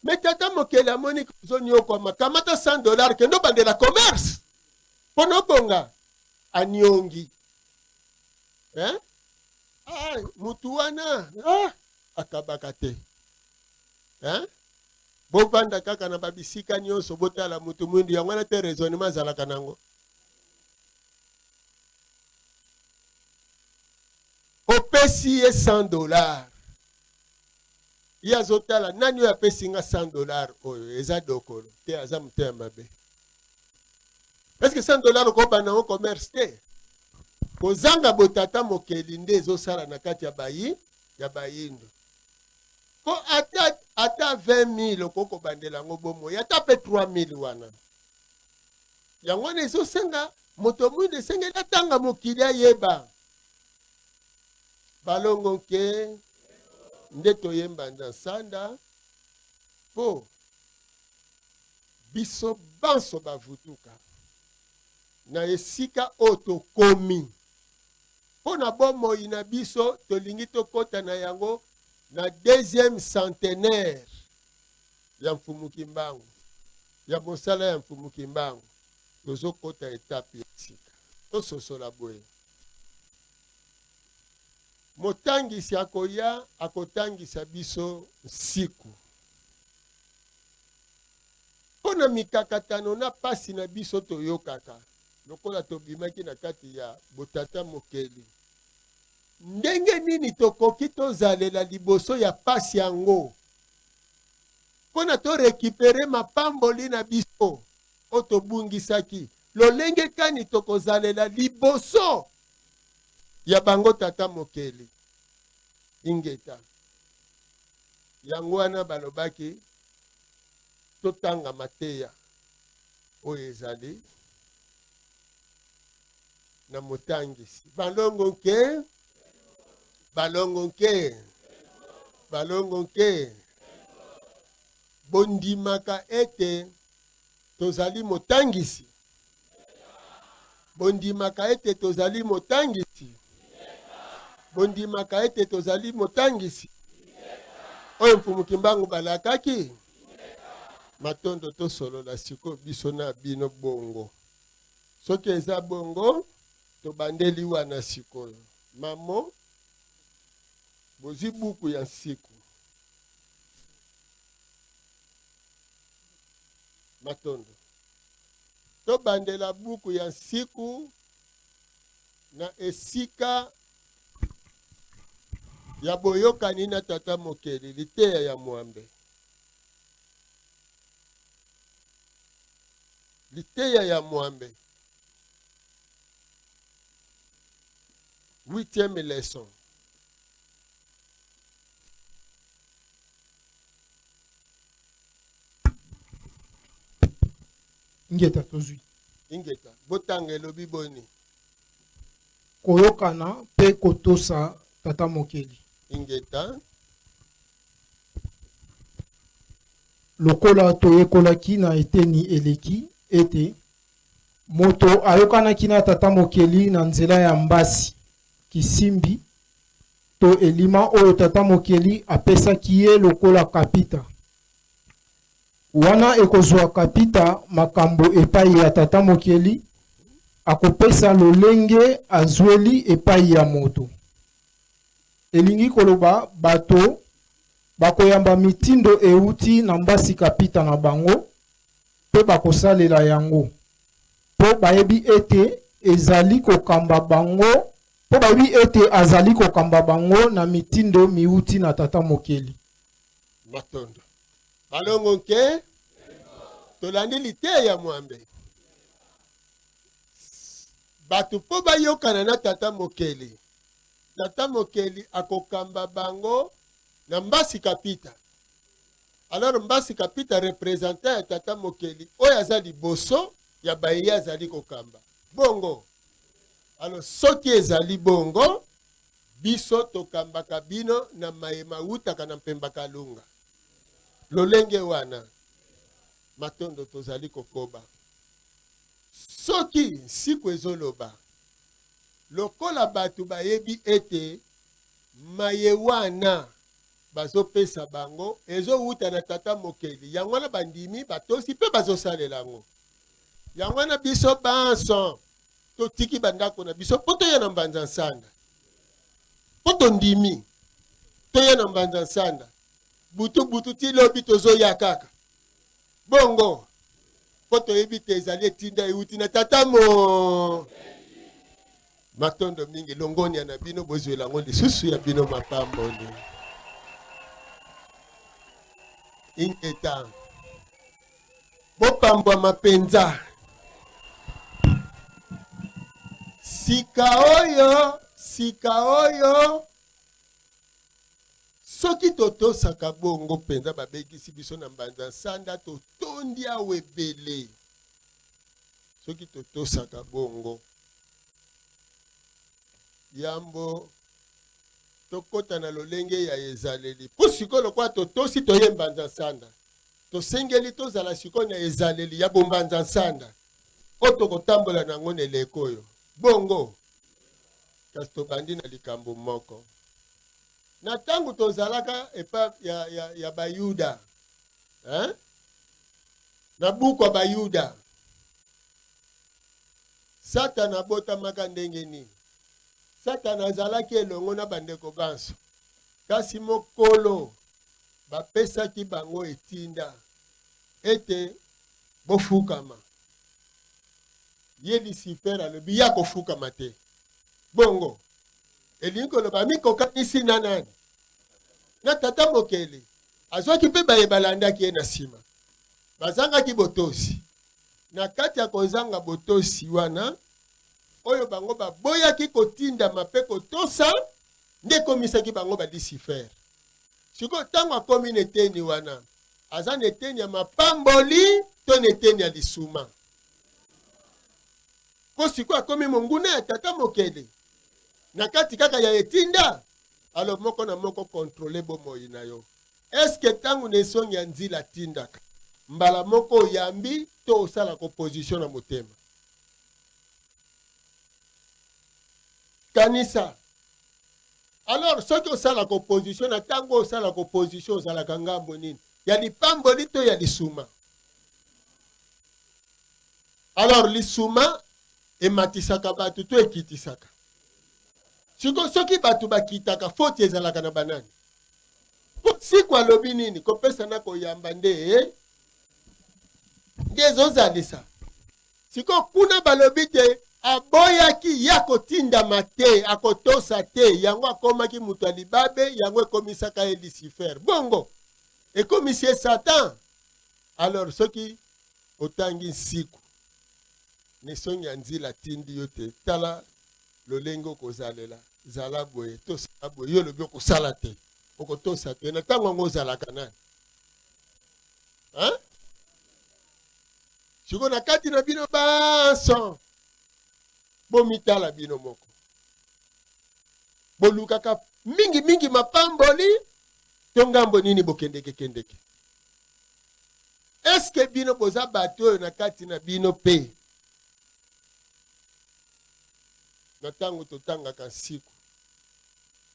Mais tata mokele amoni zoni yoko makamata $100 kendo bandela commerce. Pono bonga anyongi. Hein? Ah, mutu wana akabaka te. Hein? Bovanda kaka na babisika nyonso botala mutu mwindi yango na te raisonnement zalaka nango. Opesi ye $100. Yazotala nani oyo apesi nga $100 oyo eza dokolo te aza mutema mabe. Est-ce que $100 okoba na commerce te? Kozanga botata mokeli nde ezosala na kati ya bayindo. Ko ata 20,000 okoko bandela ngo bomo ata pe 3,000 wana. Yango ne ezosenga moto mwinde sengela tanga mokili ayeba. Balongo ke nde toyemba na sanda po biso banso bavutuka na esika oto komi po na bomoi na biso tolingi tokota na yango na 2e centenaire ya mfumuki mbangu ya mosala ya mfumuki mbangu tozokota etape ya sika tososola boye. Motangisi akoya akotangisa biso siku. Pona mikakatano na pasi na biso toyokaka. Lokola tobimaki na kati ya botata mokeli. Ndenge nini tokoki tozalela liboso ya pasi yango. Pona to récupérer mapamboli na biso otobungisaki. Lolenge kani tokozalela liboso ya bango tata mokeli ingeta. Yango wana balobaki totanga mateya oyo ezali na motangisi. Balongo nke bondimaka ete tozali motangisi. Bondimaka ete tozali motangisi. Bondimaka ete tozali motangisi. Oyo mfumuki mbangu balakaki. Matondo tosolola siko biso na bino bongo. Soki eza bongo, tobandeli wana sikoyo. Mamo, bozwi buku ya nsiku. Matondo. Tobandela buku ya nsiku na esika ya boyokani na tata mokeli, liteya ya mwambe. Liteya ya mwambe. 8e leçon. Ingeta tozwi. Ingeta. Botangelo biboni. Koyokana pe kotosa tata mokeli. Ingeta. Lokola toyekolaki na eteni eleki ete moto ayokanaki na tata mokeli na nzela ya mbasi kisimbi to elima oyo tata mokeli apesaki ye lokola kapita. Wana ekozwa kapita makambo epai ya tata mokeli akopesa lolenge azweli epai ya moto. Elingi koloba bato bakoyamba mitindo euti na mbasi kapita na bango pe bakosalela yango po bayebi ete ezali kokamba bango po bayebi ete azali kokamba bango na mitindo miuti na tata mokeli. Matondo. Balongo nke tolandi liteya ya mwambe. Batu po bayokana na tata mokeli. Tata mokeli akokamba bango na mbasi kapita. Alors mbasi kapita representant ya tata mokeli oyo aza liboso ya baye azali kokamba. Bongo. Alors soki ezali bongo biso tokambaka bino na mayema utaka na mpemba kalunga. Lolenge wana matondo tozali kokoba. Soki siku ezoloba lokola batu bayebi ete maye wana bazopesa bango ezowuta na tata mokeli yango wana bandimi batosi pe bazosalela yango. Yango wana biso banso totiki bandako na biso po toya na mbanza nsanda. Po tondimi toya na mbanza nsanda. Butu ti lobi tozoya kaka. Bongo po toyebi te ezali etinda euti na tata mo. Matondo mingi longoni na bino bozwela yango lisusu ya bino mapamboli. Ingeta. Bopambwa mapenza. Sika oyo. Soki totosaka bongo penza babekisi biso na mbanza nsanda totondi awebele. Soki totosaka bongo. Yambo tokota na lolenge ya ezaleli. Po sikolo kwa totosi toye mbanza nsanda. Tosengeli tozala sikolo na ezaleli ya bombanza nsanda. Oto kotambola na ngone lekoyo. Bongo. Kasi tobandi na likambo moko. Na tangu tozalaka epa ya bayuda. Na buku ya bayuda. Satana bota maka ndenge nini. Satana azalaki elongo na bandeko banso. Kasi mokolo bapesaki bango etinda. Ete bofukama. Ye Lucifer alobi ya kofukama te. Bongo. Elingi koloba mikokanisi na nani? Na tata mokeli. Azwaki pe baye balandaki ye na sima. Bazangaki botosi. Na kati ya kozanga botosi wana oyo bango baboyaki kotinda mape kotosa nde komisaki bango ba Lucifer. Siko tango akomi neteni wana aza neteni ya mapamboli to neteni ya lisuma. Ko siko akomi monguna ya tata mokeli. Na kati kaka ya etinda alo moko na moko kontrole bomoi na yo. Eske tangu nesongi ya nzila tindaka mbala moko yambi to osala composition na motema. Kanisa. Alors soki osala composition na tango osala composition osala kangambo nini? Ya lipamboli to ya lisuma. Alors lisuma ematisaka batu to ekitisaka. Siko soki batu bakitaka faute ezalaka na banani. Siku alobi nini kopesa na koyamba nde ezozalisa. Siko kuna balobi te aboyaki ya kotindama te akotosa te yango akomaki mutu alibabe yango ekomisaka ye Lucifer. Bongo ekomisi Satan. Alors soki otangi siku nisongi nzila tindi yote tala lolengo kozalela zala boye to sala boye yo lobi kosala te okotosa te na tango ngo zalaka nani hein siko na kati na bino baso bomitala bino moko bolukaka mingi mapamboli to ngambo nini kendeke eske bino boza bato na kati na bino pe na tango totangaka siku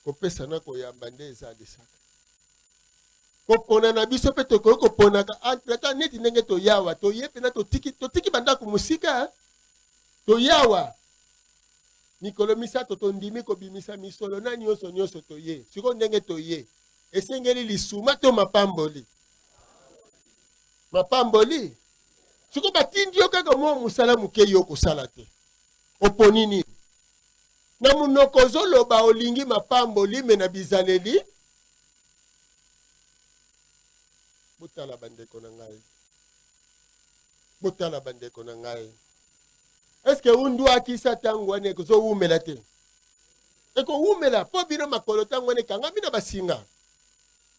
kopesa na koyamba nde ezalisaka kopona na biso pe tokoki koponaka entretemps neti ndenge toyawa toye pena totiki bandako musika toyawa mikolo misato tondimi kobimisa misolo na nyonso toye siko ndenge toye esengeli lisuma to mapamboli siko batindi yo kaka mwa musala muke yo kosala te oponi nini na munoko zoloba olingi mapamboli me na bizaleli botala bandeko na ngai eske undu akisa tango wane ekozowumela te ekowumela po bino makolo tango wane ekangami na basinga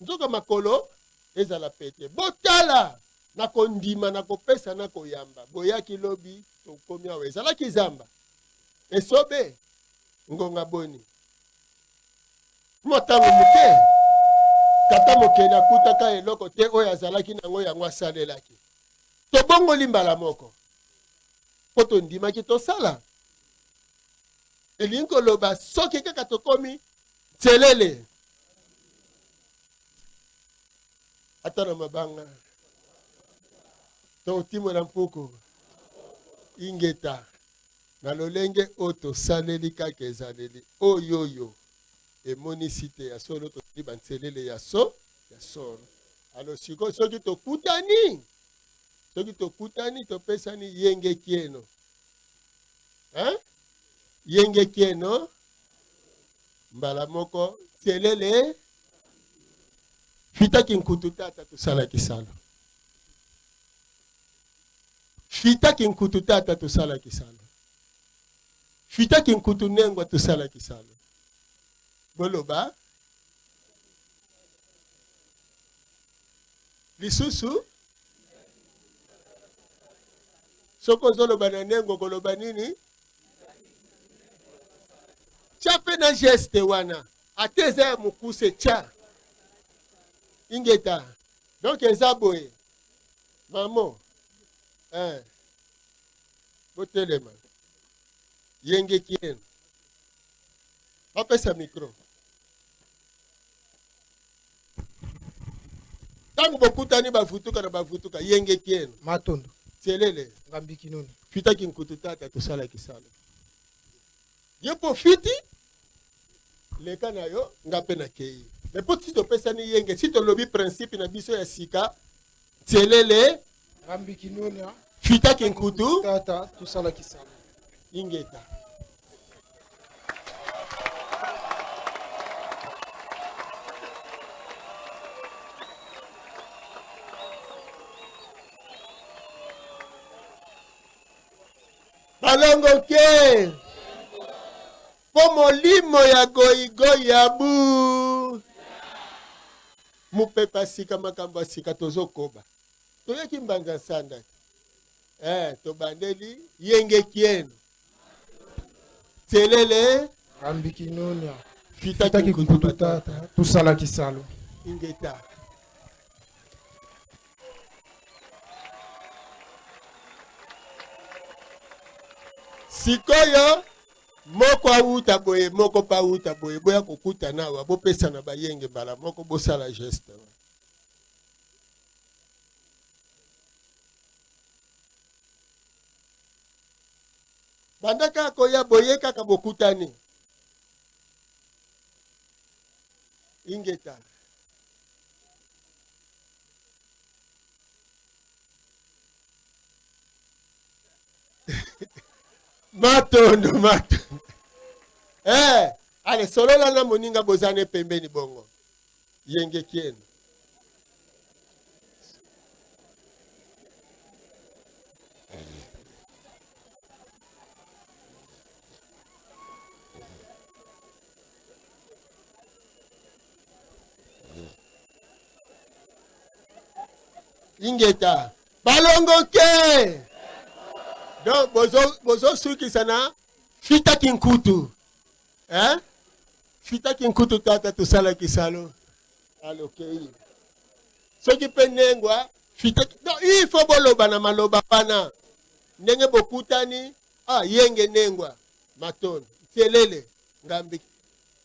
nzoka makolo ezala pete botala na kondima na kopesa na koyamba boyaki lobi tokomi awa ezalaki zamba esobe ngonga boni motango muke tata mokeli akutaka eloko te oyo azalaki nango yango asalelaki tobongoli mbala moko po tondimaki tosala elingi koloba soki kaka tokomi tselele ata na mabanga totimola mpuku ingeta na lolenge oyo tosaleli kaka ezaleli oyoyo emonisi te ya solo tozali banselele ya solo alo siko soki tokutani topesani yenge kieno yenge kieno mbala moko selele fitaki nkutu tata tosalaki salo fitaki nkutu tata tosalaki salo fitaki nkutu nengwa tosalaki salo boloba lisusu soko zoloba na nengo koloba nini tia pe na geste wana ate eza ya mokuse tia ingeta donc eza boye mamo botelema yenge kieno apesa micro tango bokutani bavutuka na bavutuka yenge kieno matondo selele ngambi kinoni fitaki nkutu tata tosalaki sala ye po fiti leka na yo nga mpe na kei me po ti topesani yenge si tolobi principe na biso ya sika selele ngambi kinoni fitaki nkutu tata tosalaki sala ingeta balongo ke po molimo ya goyigoyi ya bu mupepa sika makambo ya sika tozokoba toyaki mbanza nsanda tobandeli yenge kieno selele ngambi kinoni fitaki nkutu tata tosalaki sala ingeta sikoyo moko awuta boye moko pa awuta boye boya kokutana awa bopesa na bayenge mbala moko bosala geste banda kaka koya boye kaka bokutani ingeta matondo allez solola na moninga bozane pembeni bongo yenge kienu ingeta balongoke donc bozo suki sana fita kinkutu fita kinkutu tata tusala kisalo alokei soki pe nengwa fita no ifo boloba na maloba pana ndenge bokutani yenge nengwa matondo tielele ngambi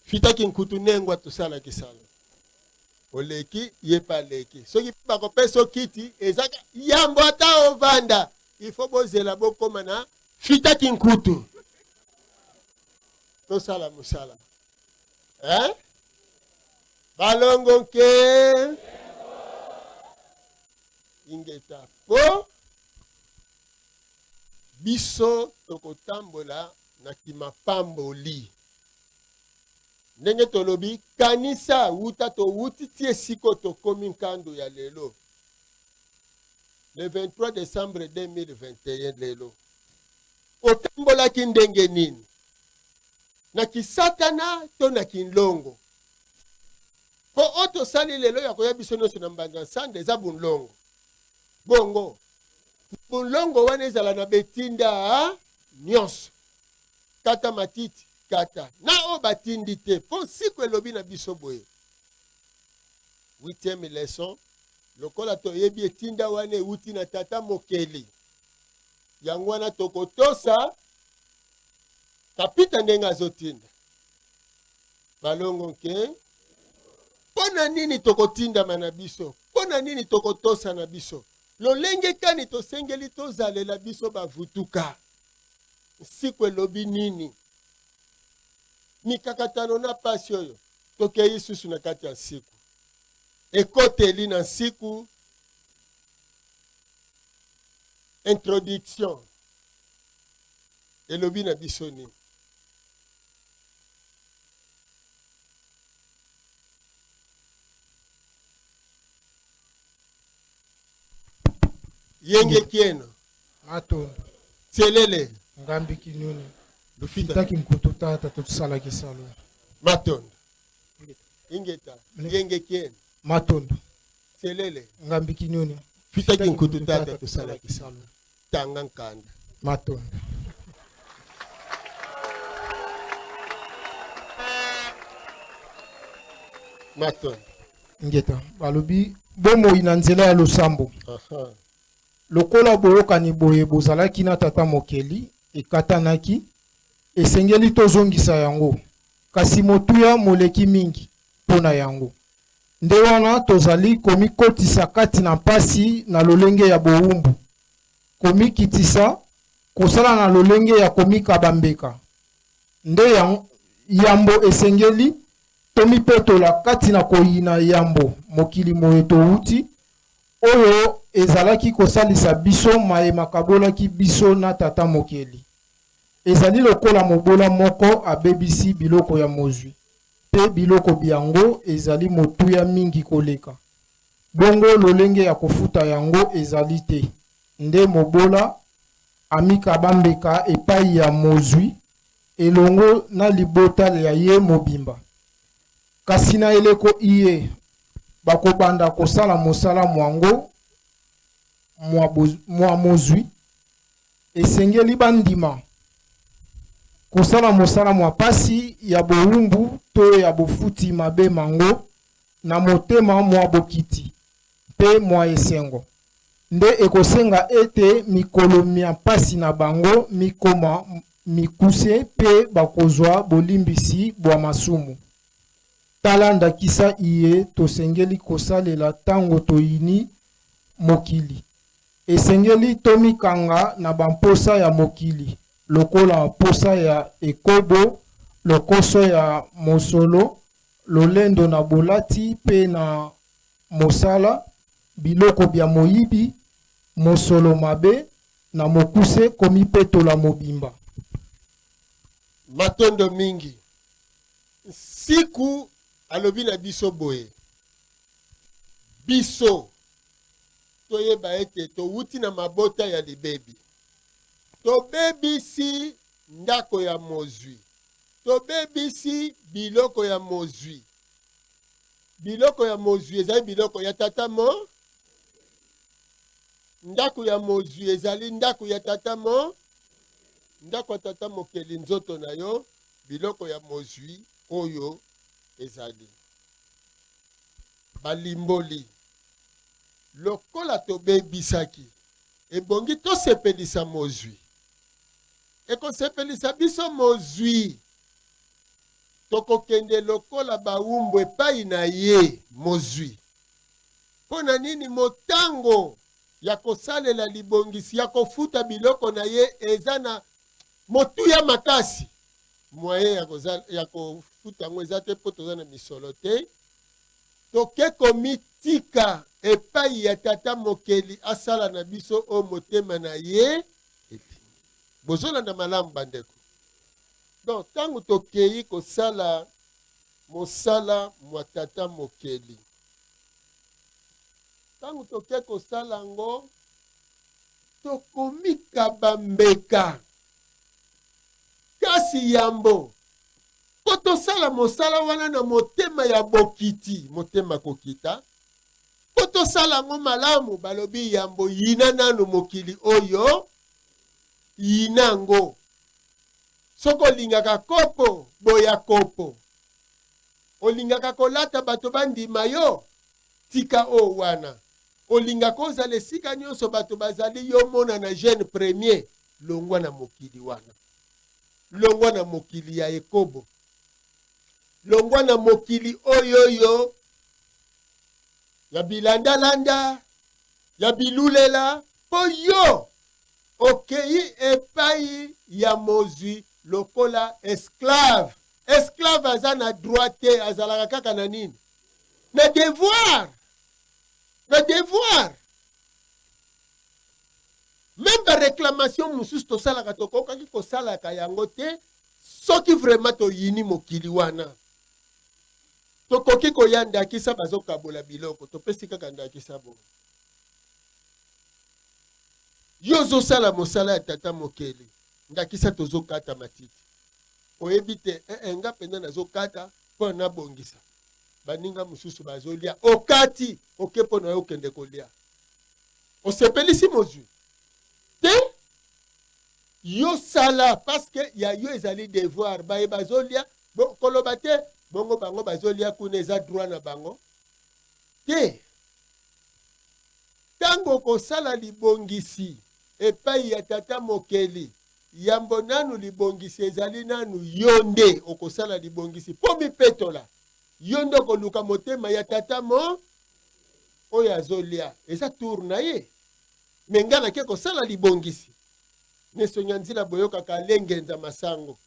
fita kinkutu nengwa tusala kisalo oleki yepa leki soki bakopesa kiti ezaka yambo ata ovanda ifo bozela bokoma na fita kinkutu tosala musala balongo nke ingeta po biso tokotambola na kimapamboli ndenge tolobi kanisa wuta to wuti tie siko to komi nkando ya lelo le 23 décembre 2021 lelo otambola ki ndenge nini na kisatana to na kinlongo po oto sali lelo ya koya biso nyonso na mbanda nsande eza bunlongo bongo bunlongo wana ezala na betinda nyonso kata matiti kata na o batindi te po siku elobi na biso boye 8e leçon lokola toyebi etinda wana euti na tata mokeli yango wana tokotosa kapita ndenge azotinda balongo nke mpona nini tokotindama na biso mpona nini tokotosa na biso lolenge kani tosengeli tozalela biso bavutuka siku elobi nini mikakatano na pasi oyo tokei susu na kati ya siku ekoteli na siku introduction elobi na biso nini yenge kieno matondo tielele ngambi kinyuni lufita fita kinkutu tata tusala kisalo matondo ingeta yenge kieno matondo tielele ngambi kinyuni fita kinkutu tata tusala kisalo tanga nkanda matondo matondo ngeta balobi bomoi na nzela ya losambo aha lokola boyokani boye bozalaki na tata mokeli ekatanaki esengeli tozongisa yango kasi motuya moleki mingi mpona yango nde wana tozali komikotisa kati na mpasi na lolenge ya bowumbu komikitisa kosala na lolenge ya komikaba mbeka nde yambo esengeli tomipetola kati na koyina yambo mokili moyo towuti oyo ezalaki kosalisa biso mayema kabolaki biso na tata mokeli ezali lokola mobola moko abebisi biloko ya mozwi pe biloko biango ezali motuya mingi koleka bongo lolenge ya kofuta yango ezali te nde mobola amikaba mbeka epai ya mozwi elongo na libota ya ye mobimba kasi na eleko iye bakobanda kosala mosala mwango mwa mozwi esengeli bandima kosala mosala mwa pasi ya bowumbu to ya bofuti mabe mango na motema mwa bokiti mpe mwa esengo nde ekosenga ete mikolo mia pasi na bango mikoma mikuse mpe bakozwa bolimbisi bwa masumu tala ndakisa iye tosengeli kosalela tango toyini mokili esengeli tomikanga na bamposa ya mokili lokola posa ya ekobo lokoso ya mosolo lolendo na bolati pe na mosala biloko bya moyibi mosolo mabe na mokuse komi petola mobimba. Matondo mingi siku alobi na biso boye biso toyeba ete towuti na mabota ya libebi tobebisi ndako ya mozwi tobebisi biloko ya mozwi ezali biloko ya tata mo ndako ya mozwi ezali ndako ya tata mo ndako ya tata mokeli nzoto na yo biloko ya mozwi oyo ezali balimboli lokola tobebisaki ebongi tosepelisa mozwi ekosepelisa biso mozwi tokokende lokola bawumbu epai na ye mozwi mpo na nini motango ya kosalela libongisi ya kofuta biloko na ye eza na motuya makasi moye ya kofuta yango eza te mpo toza na misolo te toke komitika epai ya tata mokeli asala na biso o motema na ye bozolanda malamu bandeko. Donc tango tokei kosala mosala mwa tata mokeli tango toke kosala ngo tokomikaba mbeka kasi yambo po tosala mosala wana na motema ya bokiti motema kokita po tosala ngo malamu balobi yambo yina nanu mokili oyo yinango soko olingaka kopo boya kopo olingaka kolata bato bandima yo tika o wana olingaka ozala esika nyonso bato bazali yo mona na jeune premier longwa na mokili wana longwa na mokili ya ekobo longwa na mokili oyoyo ya bilandalanda ya bilulela po yo okei epai ya mozwi lokola esclave esclave aza na droit te azalaka kaka na nini na devoir même baréclamation mosusu tosalaka tokokaki kosalaka yango te soki vraiment toyini mokili wana tokoki koya ndakisa bazokabola biloko topesi kaka ndakisa bongo yo ozosala mosala ya tata mokeli ndakisa tozokata matiti oyebi te nga mpenza nazokata mpo nabongisa baninga mosusu bazolia okati oke mpo na yo okende kolia osepelisi mozwi te yo sala parceke ya yo ezali devoir baye bazolia koloba te bongo bango bazolia kuna eza droit na bango te tango kosala libongisi epai ya tata mokeli yambo nanu libongisi ezali nanu yo nde okosala libongisi mpo mipetola yo nde okoluka motema ya tata mo oyo azolia eza tour na ye me nga nake kosala libongisi nesonya nzila boyokaka alengenza masango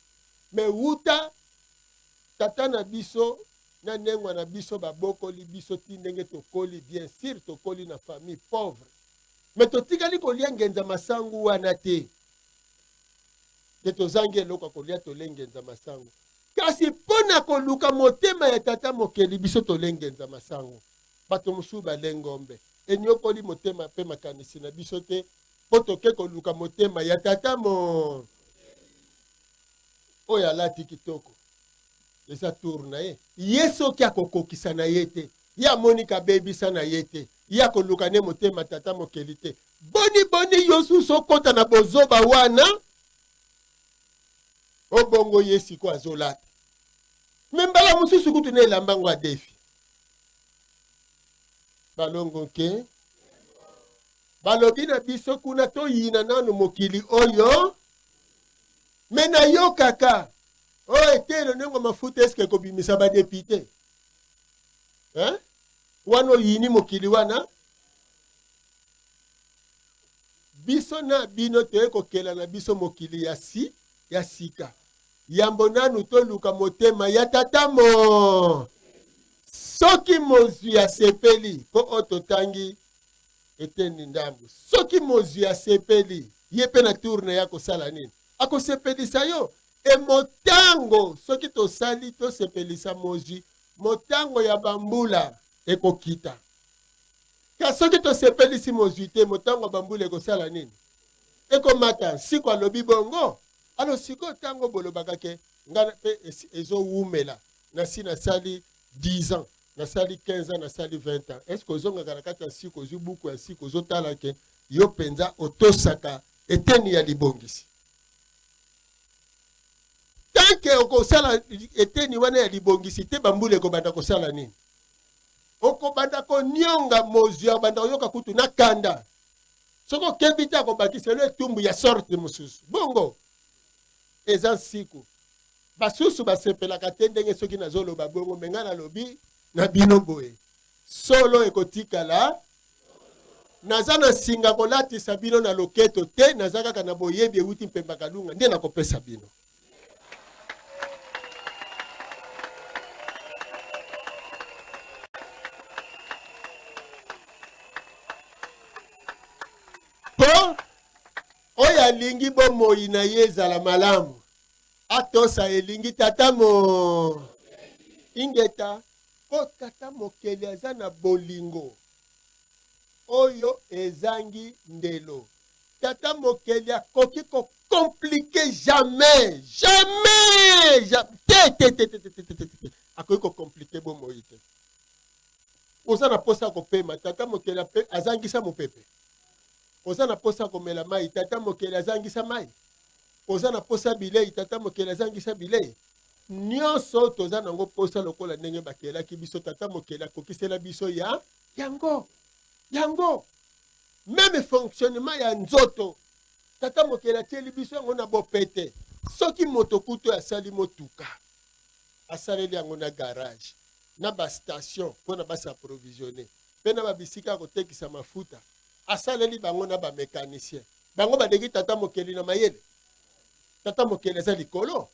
me wuta tata na biso na ndengwa na biso babokoli biso ti ndenge tokoli bien sûr tokoli na famille pauvre me totikali kolia ngenza masango wana te te tozangi eloko kolia tolengenza masango kasi mpona koluka motema ya tata mokeli biso tolengenza masango bato mosusu balengombe enyokoli motema mpe makanisi na biso te mpo toke koluka motema ya tata mo oyo alati kitoko eza tour na ye ye soki akokokisa na ye te ye amonika bebisa na ye te ye akoluka ne motema tata mokeli te boni yo susu okota na bozoba wana obongo ye siko azolata me mbala mosusu kutu na elambango adefi balongo ke balobi na biso kuna toyina nanu mokili oyo me na yo kaka oyo etelo ndenge mafuta eske kobimisa badepite wana oyini mokili wana biso na bino toye kokela na biso mokili ya sika yambo nanu toluka motema ya tata mo soki mozwi ya sepeli po ototangi eteni ndambu soki mozwi ya sepeli ye pe na tourne ya kosala nini akosepelisa yo e motango soki tosali tosepelisa mozwi motango ya bambula ekokita ka soki tosepelisi mozwi te motango ya bambula ekosala nini ekomata siko alobi bongo alo siko tango bolobaka ke ngana pe ezowumela nasi nasali 10 ans nasali 15 ans nasali 20 ans est-ce que ozongaka na kati ya siko ozwi buku ya siko ozotala ke yo penza otosaka eteni ya libongisi tanke okosala eteni wana ya libongisi te bambula ekobanda kosala nini okobanda konionga mozwi obanda koyoka kutu na kanda soko okebi te akobakiselo etumbu ya sorte mosusu bongo eza nsiku basusu basepelaka te ndenge soki nazoloba bongo me ngai nalobi na bino boye solo ekotikala naza na singa kolatisa bino na loketo te naza kaka na boyebi euti mpemba kalunga nde nakopesa bino po oyo alingi bomoi na ye ezala malamu atosa elingi tata mo ingeta po tata mokeli aza na bolingo oyo ezangi ndelo tata mokeli akoki kokomplike jamais akoki kokomplike bomoi te oza na posa kopema tata mokeli azangisa mopepe oza na posa komela mai tata mokeli azangisa mai oza na posa bilei tata mokeli azangisa bilei nyonso toza nango posa lokola ndenge bakelaki biso tata mokeli akokisela biso ya yango meme fonctionnement ya nzoto tata mokeli atieli biso yango na bopete soki moto kutu asali motuka asaleli yango na garage na bastation mpona basaprovisionne mpe na babisika kotekisa mafuta asaleli bango na bamécanicien bango badeki tata mokeli na mayele tata mokeli eza likolo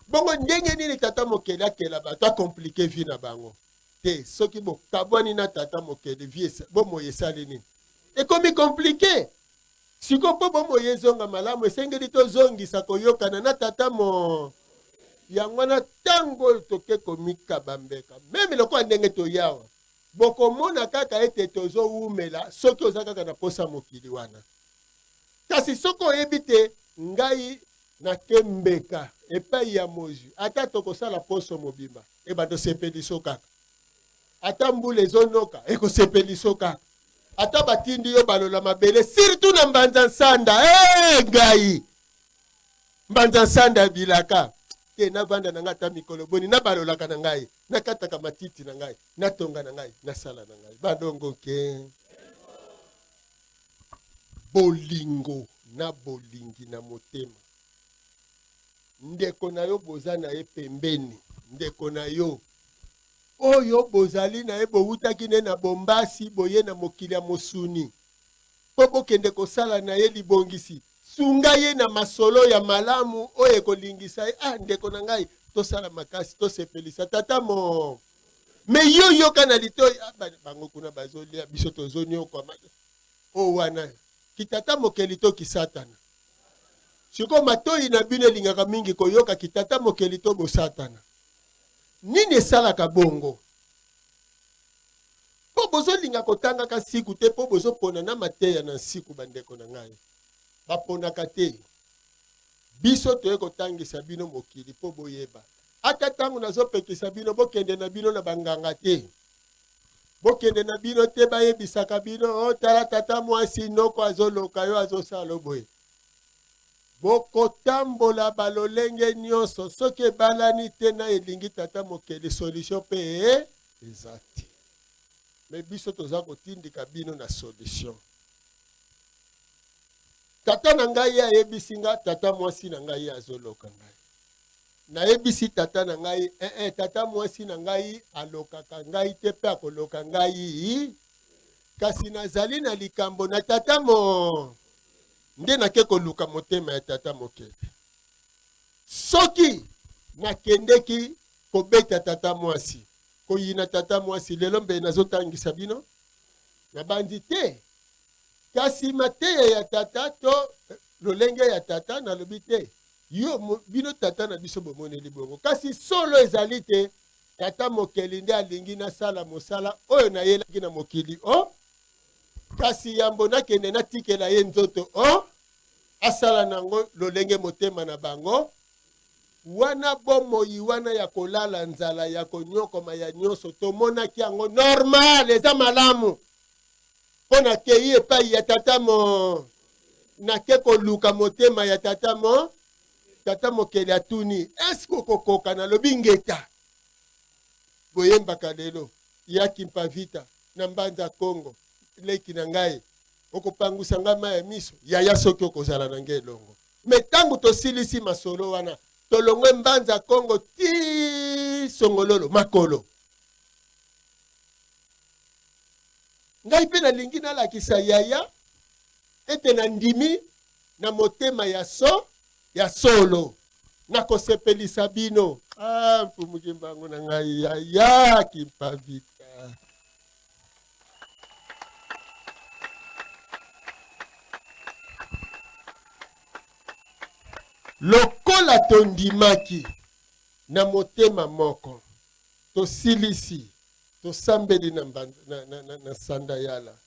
bongo ndenge nini tata mokeli akela bato akomplike vi na bango te soki bokabwani na tata mokeli vi bomoi esali nini ekomi komplike siko mpo bomoi ezonga malamu esengeli tozongisa koyokana na tata mo yango wana ntango toke komikaba mbeka meme lokola ndenge toyawa bokomona kaka ete tozowumela soki oza kaka na posa mokili wana kasi soki oyebi te ngai nakembeka epai ya mozwi ata tokosala poso mobimba ebando sepeliso kaka ata mbula ezonoka ekosepeliso kaka ata batindi yo balola mabele surtout na mbanza nsanda ngai mbanza nsanda bilaka te navanda na ngai ata mikolo boni nabalolaka na ngai nakataka matiti na ngai natonga na ngai nasala na ngai bandongo ke bolingo na bolingi na motema ndeko na yo boza na ye pembeni ndeko na yo oyo bozali na ye bowutaki ne na bombasi boye na mokili ya mosuni mpo bokende kosala na ye libongisi sunga ye na masolo ya malamu oyo ekolingisa ye ndeko na ngai tosala makasi tosepelisa tata mo me yo yoka na litoi bango kuna bazolia biso tozonyokwa o wana kitata mokeli to kisatana siko matoi na bino elingaka mingi koyoka kitata mokeli to bosatana nini esalaka bongo po bozolinga kotangaka siku te po bozopona na mateya na siku bandeko na ngai baponaka te biso toye kotangisa bino mokili po boyeba ata ntango nazopekisa bino bokende na bino na banganga te bokende na bino te bayebisaka bino tala tata mwasi noko azoloka yo azosala boye bokotambola balolenge nyonso soki ebalani te na elingi tata mokeli solution mpe eza te me biso toza kotindika bino na solution tata na ngai ayebisi nga tata mwasi na ngai azoloka ngai nayebisi tata na ngai tata mwasi na ngai alokaka ngai te mpe akoloka ngai kasi nazali na likambo na tata mo nde nake koluka motema ya tata mokeli soki nakendeki kobeta tata mwasi koyina tata mwasi lelo mbe nazotangisa bino na bandi te kasi mateya ya tata to lolenge ya tata na lobi te yo bino tata na biso bomoneli bongo kasi solo ezali te tata mokeli nde alingi nasala mosala oyo nayelaki na mokili o kasi yambo nakende natikela ye nzoto o asala nango lolenge motema na bango wana bomoi wana ya kolala nzala ya konyokoma ya nyonso tomonaki yango normal eza malamu mpo nakei epai ya tata nake koluka motema ya tata mokeli atuni eske okokoka nalobi ngeta boyembaka lelo yaki mpavita na mbanza Kongo leki na ngai okopangusa ngai ma ya miso yaya soki okozala na ngai elongo me ntango tosilisi masolo wana tolongwe mbanza Kongo ti songololo makolo ngai mpe nalingi nalakisa yaya ete na ndimi na motema ya solo nakosepelisa bino mpumuki mbango na ngai yaya kimpavita lokola tondimaki na motema moko tosilisi tosambeli na sanda yala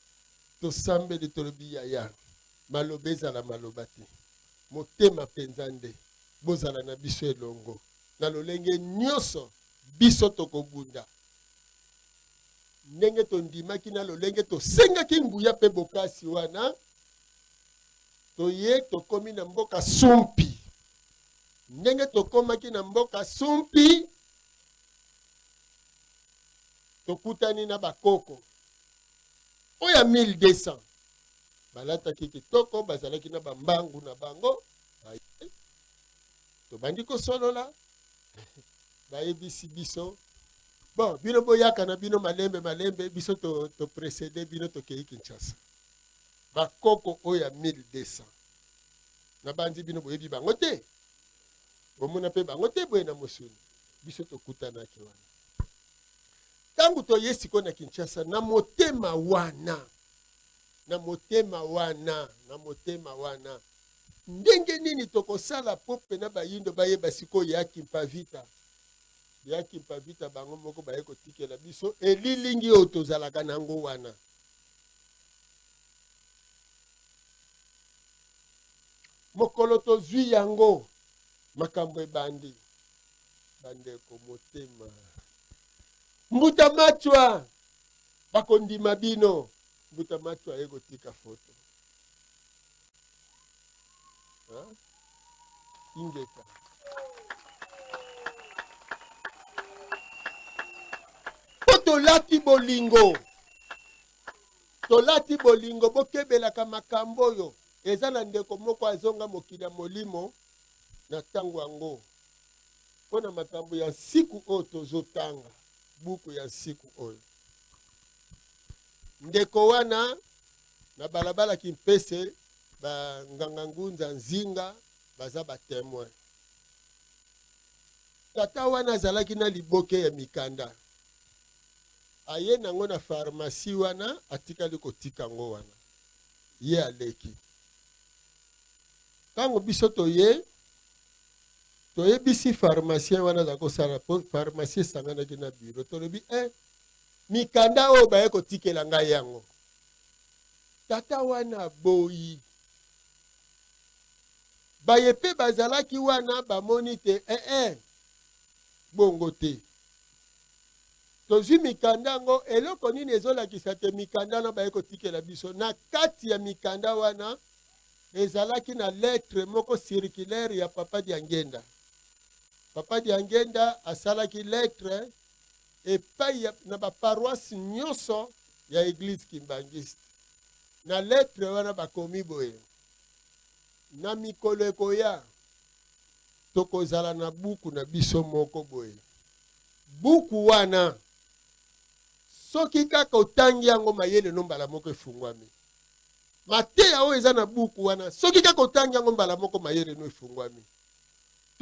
tosambeli tolobi yaya maloba ezala maloba te motema mpenza nde bozala na biso elongo na lolenge nyonso biso tokobunda ndenge tondimaki na lolenge tosengaki nguya mpe bokasi wana toye tokomi na mboka sumpi ndenge tokomaki na mboka sumpi tokutani na bakoko oya 1200 balataki kitoko bazalaki na bambangu na bango tobandi kosolola bayebisi biso bon bino boyaka na bino malembe biso topresede bino tokei Kinshasa bakoko oya 1200 na bandi bino boyebi bango te bomona mpe bango te boye na mosuni biso tokutanaki wana ntango toye siko na Kinshasa na motema wana ndenge nini tokosala po pena bayindo bayeba siko yaki mpavita bango moko baye kotikela biso elilingi oyo tozalaka nango wana mokolo tozwi yango makambo ebandi bandeko motema mbuta machwa bakondima bino mbuta machwa ye kotika foto ingeka po tolati bolingo bokebelaka makambo oyo eza na ndeko moko azonga mokili ya molimo na ntango yango mpo na makambo ya siku oyo tozotanga buku ya siku oyo ndeko wana na balabala Kimpese banganga ngunza nzinga baza batemoin tata wana azalaki na liboke ya mikanda aye nango na farmasi wana atikali kotika ngo wana ye aleki ntango biso toyebisi pharmacien wana za kosala po pharmacien esanganaki na biro tolobi mikanda oyo baye kotikela ngai yango tata wana boyi baye mpe bazalaki wana bamoni te bongo te tozwi mikanda yango eloko nini ezolakisa te mikanda wana baye kotikela biso na kati ya mikanda wana ezalaki na lettre moko circulaire ya Papa Diangenda. Papa Diangenda asalaki lettre epai na baparoisse nyonso ya église kimbangiste. Na lettre wana bakomi boye na mikolo ekoya tokozala na buku na biso moko boye. Buku wana soki kaka otangi yango mayele no mbala moko efungwami. Mateya oyo eza na buku wana soki kaka otangi yango mbala moko mayele no efungwami.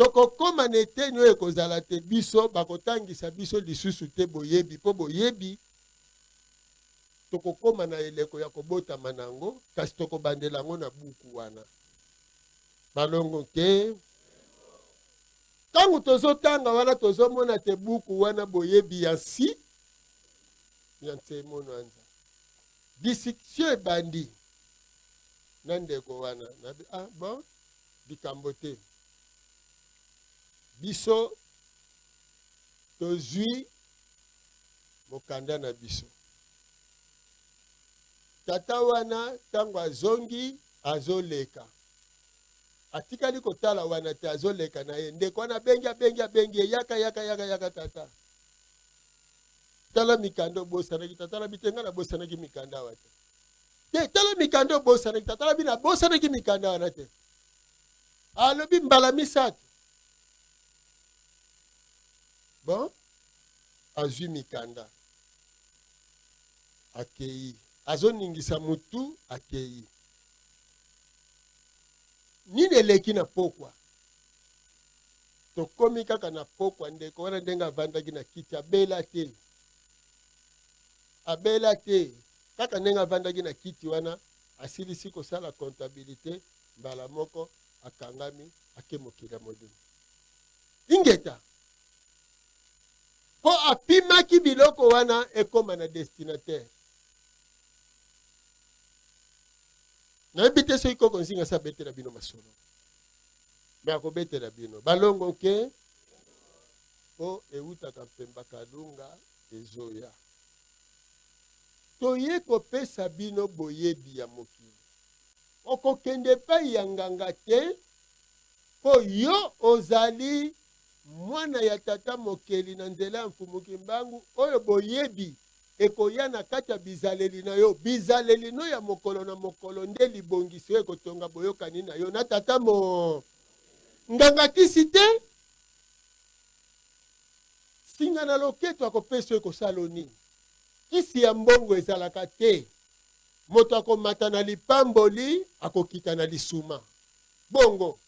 tokokoma na eteni oyo ekozala te biso bakotangisa biso lisusu te boyebi mpo boyebi tokokoma na eleko ya kobotama nango kasi tokobandela yango na buku wana balongo ke ntango tozotanga wana tozomona te buku wana boyebi ya nsi ya nsemono anza discussion ebandi na ndeko wana bon likambo te biso tozwi mokanda na biso tata wana ntango azongi azoleka atikali kotala wana te azoleka na ye ndeko wana abengi yaka tata tala mikanda obosanaki tala bitenga na bosanaki mikanda wana te tala mikanda obosanaki tala bina bosanaki mikanda wana te alobi mbala misato bon azwi mikanda akei azoningisa mutu akei nini eleki na pokwa tokomi kaka na pokwa ndeko wana ndenge avandaki na kiti abela te kaka ndenge avandaki na kiti wana asilisi kosala comptabilité mbala moko akangami akemokila modimo ingeta po apimaki biloko wana ekoma na destinataire nayebi te soki koko nzinga sa betela bino masolo me akobetela bino balongo ke po eutaka mpemba kalunga ezoya toye kopesa bino boyebi ya mokili okokende epai ya nganga te po yo ozali mwana ya tata mokeli na nzela ya mfumuki mbangu oyo boyebi ekoya na kati ya bizaleli na yo bizaleli no ya mokolo na mokolo nde libongisi oyo ekotonga boyokani na yo na tata mo nganga kisi te singa na loketo akopesa oyo ekosala nini kisi ya mbongo ezalaka te moto akomata na lipamboli akokita na lisuma bongo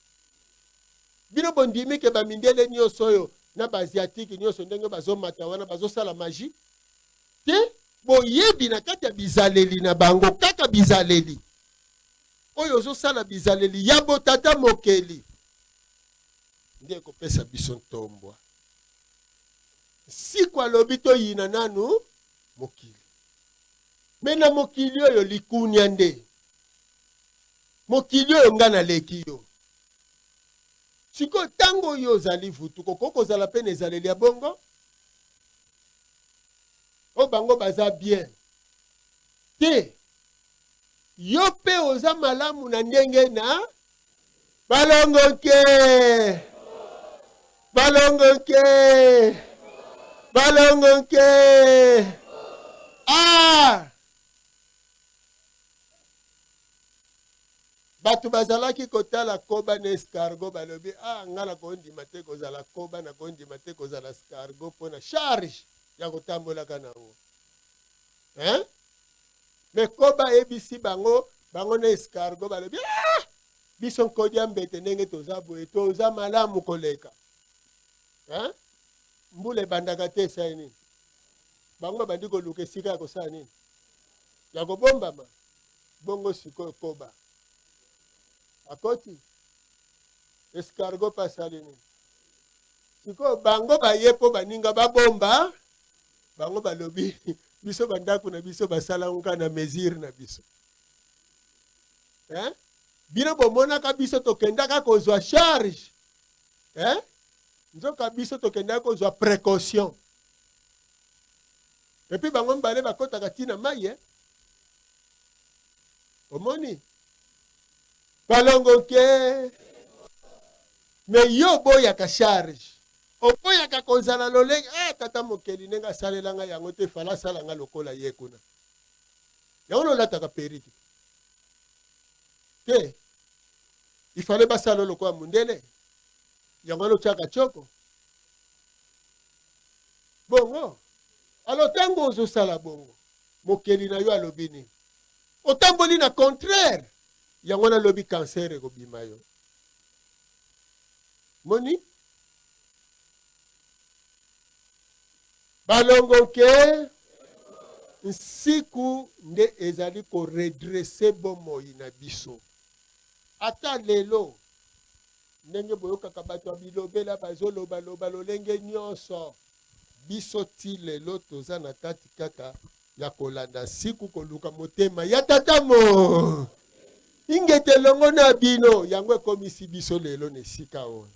bino bondimi ke bamindele nyonso oyo na baasiatike nyonso ndenge bazomata wana bazosala magie te boyebi na kati ya bizaleli na bango kaka bizaleli oyo ozosala bizaleli ya botata mokeli nde ekopesa biso ntombwa siku alobi toyina nanu mokili me na mokili oyo likunia nde mokili oyo nga naleki yo siko tango oyo ozali vutu kokoki kozala mpe na ezaleli ya bongo o bango baza bien te yo mpe oza malamu na ndenge na balongo nke bato bazalaki kotala koba na escargot balobi nga nakondima te kozala koba nakondima te kozala escargot mpo na charge ya kotambolaka nango me koba ebisi bango na escargot balobi biso nkodia mbete ndenge toza boye toza malamu koleka mbula ebandaka te esali nini bango bandi koluka esika ya kosala nini ya kobombama bongo sikoyo koba akoti escargot pasali nini sikoyo bango baye mpo baninga babomba bango balobi biso bandako na biso basala nka na mesure na biso bino bomonaka biso tokendaka kozwa charge nzoka biso tokendaka kozwa précaution epi bango mbale bakotaka ntina mai omoni balongo ke me yo boyaka charge oboyaka kozala lolenge tata mokeli ndenge asalelanga yango te fala asalanga lokola ye kuna yango nolataka periki te ifale basala lokola mundele yango lotiaka tioko bongo alo ntango ozosala bongo mokeli na yo alobi nini otamboli na contraire yango nalobi cancer ekobima yo moni balongo ke nsiku nde ezali koredresse bomoi na biso ata lelo ndenge boyokaka bato ya bilobela bazolobaloba lolenge nyonso biso ti lelo toza na kati kaka ya kolanda siku koluka motema ya tatamo ingete longo na bino yango ekomisi biso lelo na esika oyo.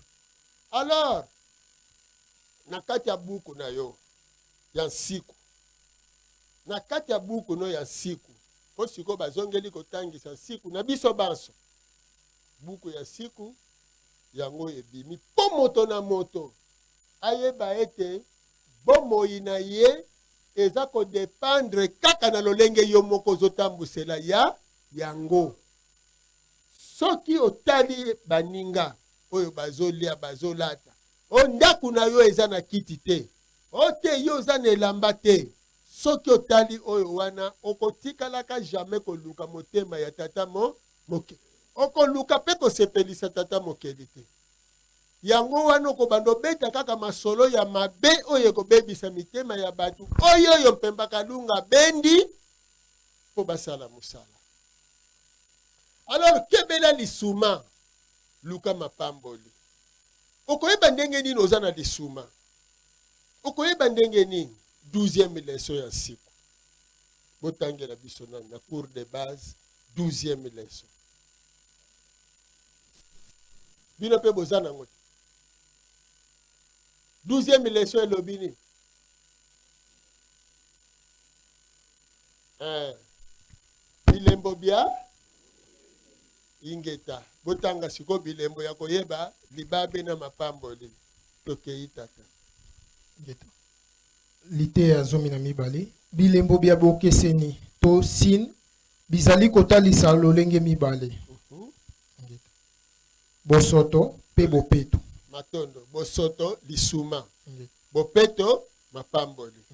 Alors na kati ya buku na yo ya nsiku na kati ya buku no ya nsiku po siko bazongeli kotangisa nsiku na biso banso buku ya nsiku yango ebimi po moto na moto ayeba ete bomoi na ye eza kodependre kaka na lolenge yo moko ozotambusela ya yango. Soki otali baninga oyo bazolia bazolata ondako na yo eza na kiti te ote yo oza na elamba te soki otali oyo wana okotikalaka jamais koluka motema ya tata moke okoluka mpe kosepelisa tata mokeli te yango wana okobanda obeta kaka masolo ya mabe oyo ekobebisa mitema ya bato oyo mpemba kalunga bendi mpo basala mosala. Alors kebela lisuma luka mapamboli okoyeba ndenge nini oza na lisuma okoyeba ndenge nini 12e leçon ya nsiku botangela biso na cours de base 12e leçon bino mpe boza nango te 12e leçon elobi nini bilembo bya ingeta botanga siko bilembo ya koyeba libabe na mapamboli tokei tata lite ya 12 bilembo bya bokeseni to sin bizali kotalisa lolenge mibale bosoto pe bopeto matondo bosoto lisuma bopeto mapamboli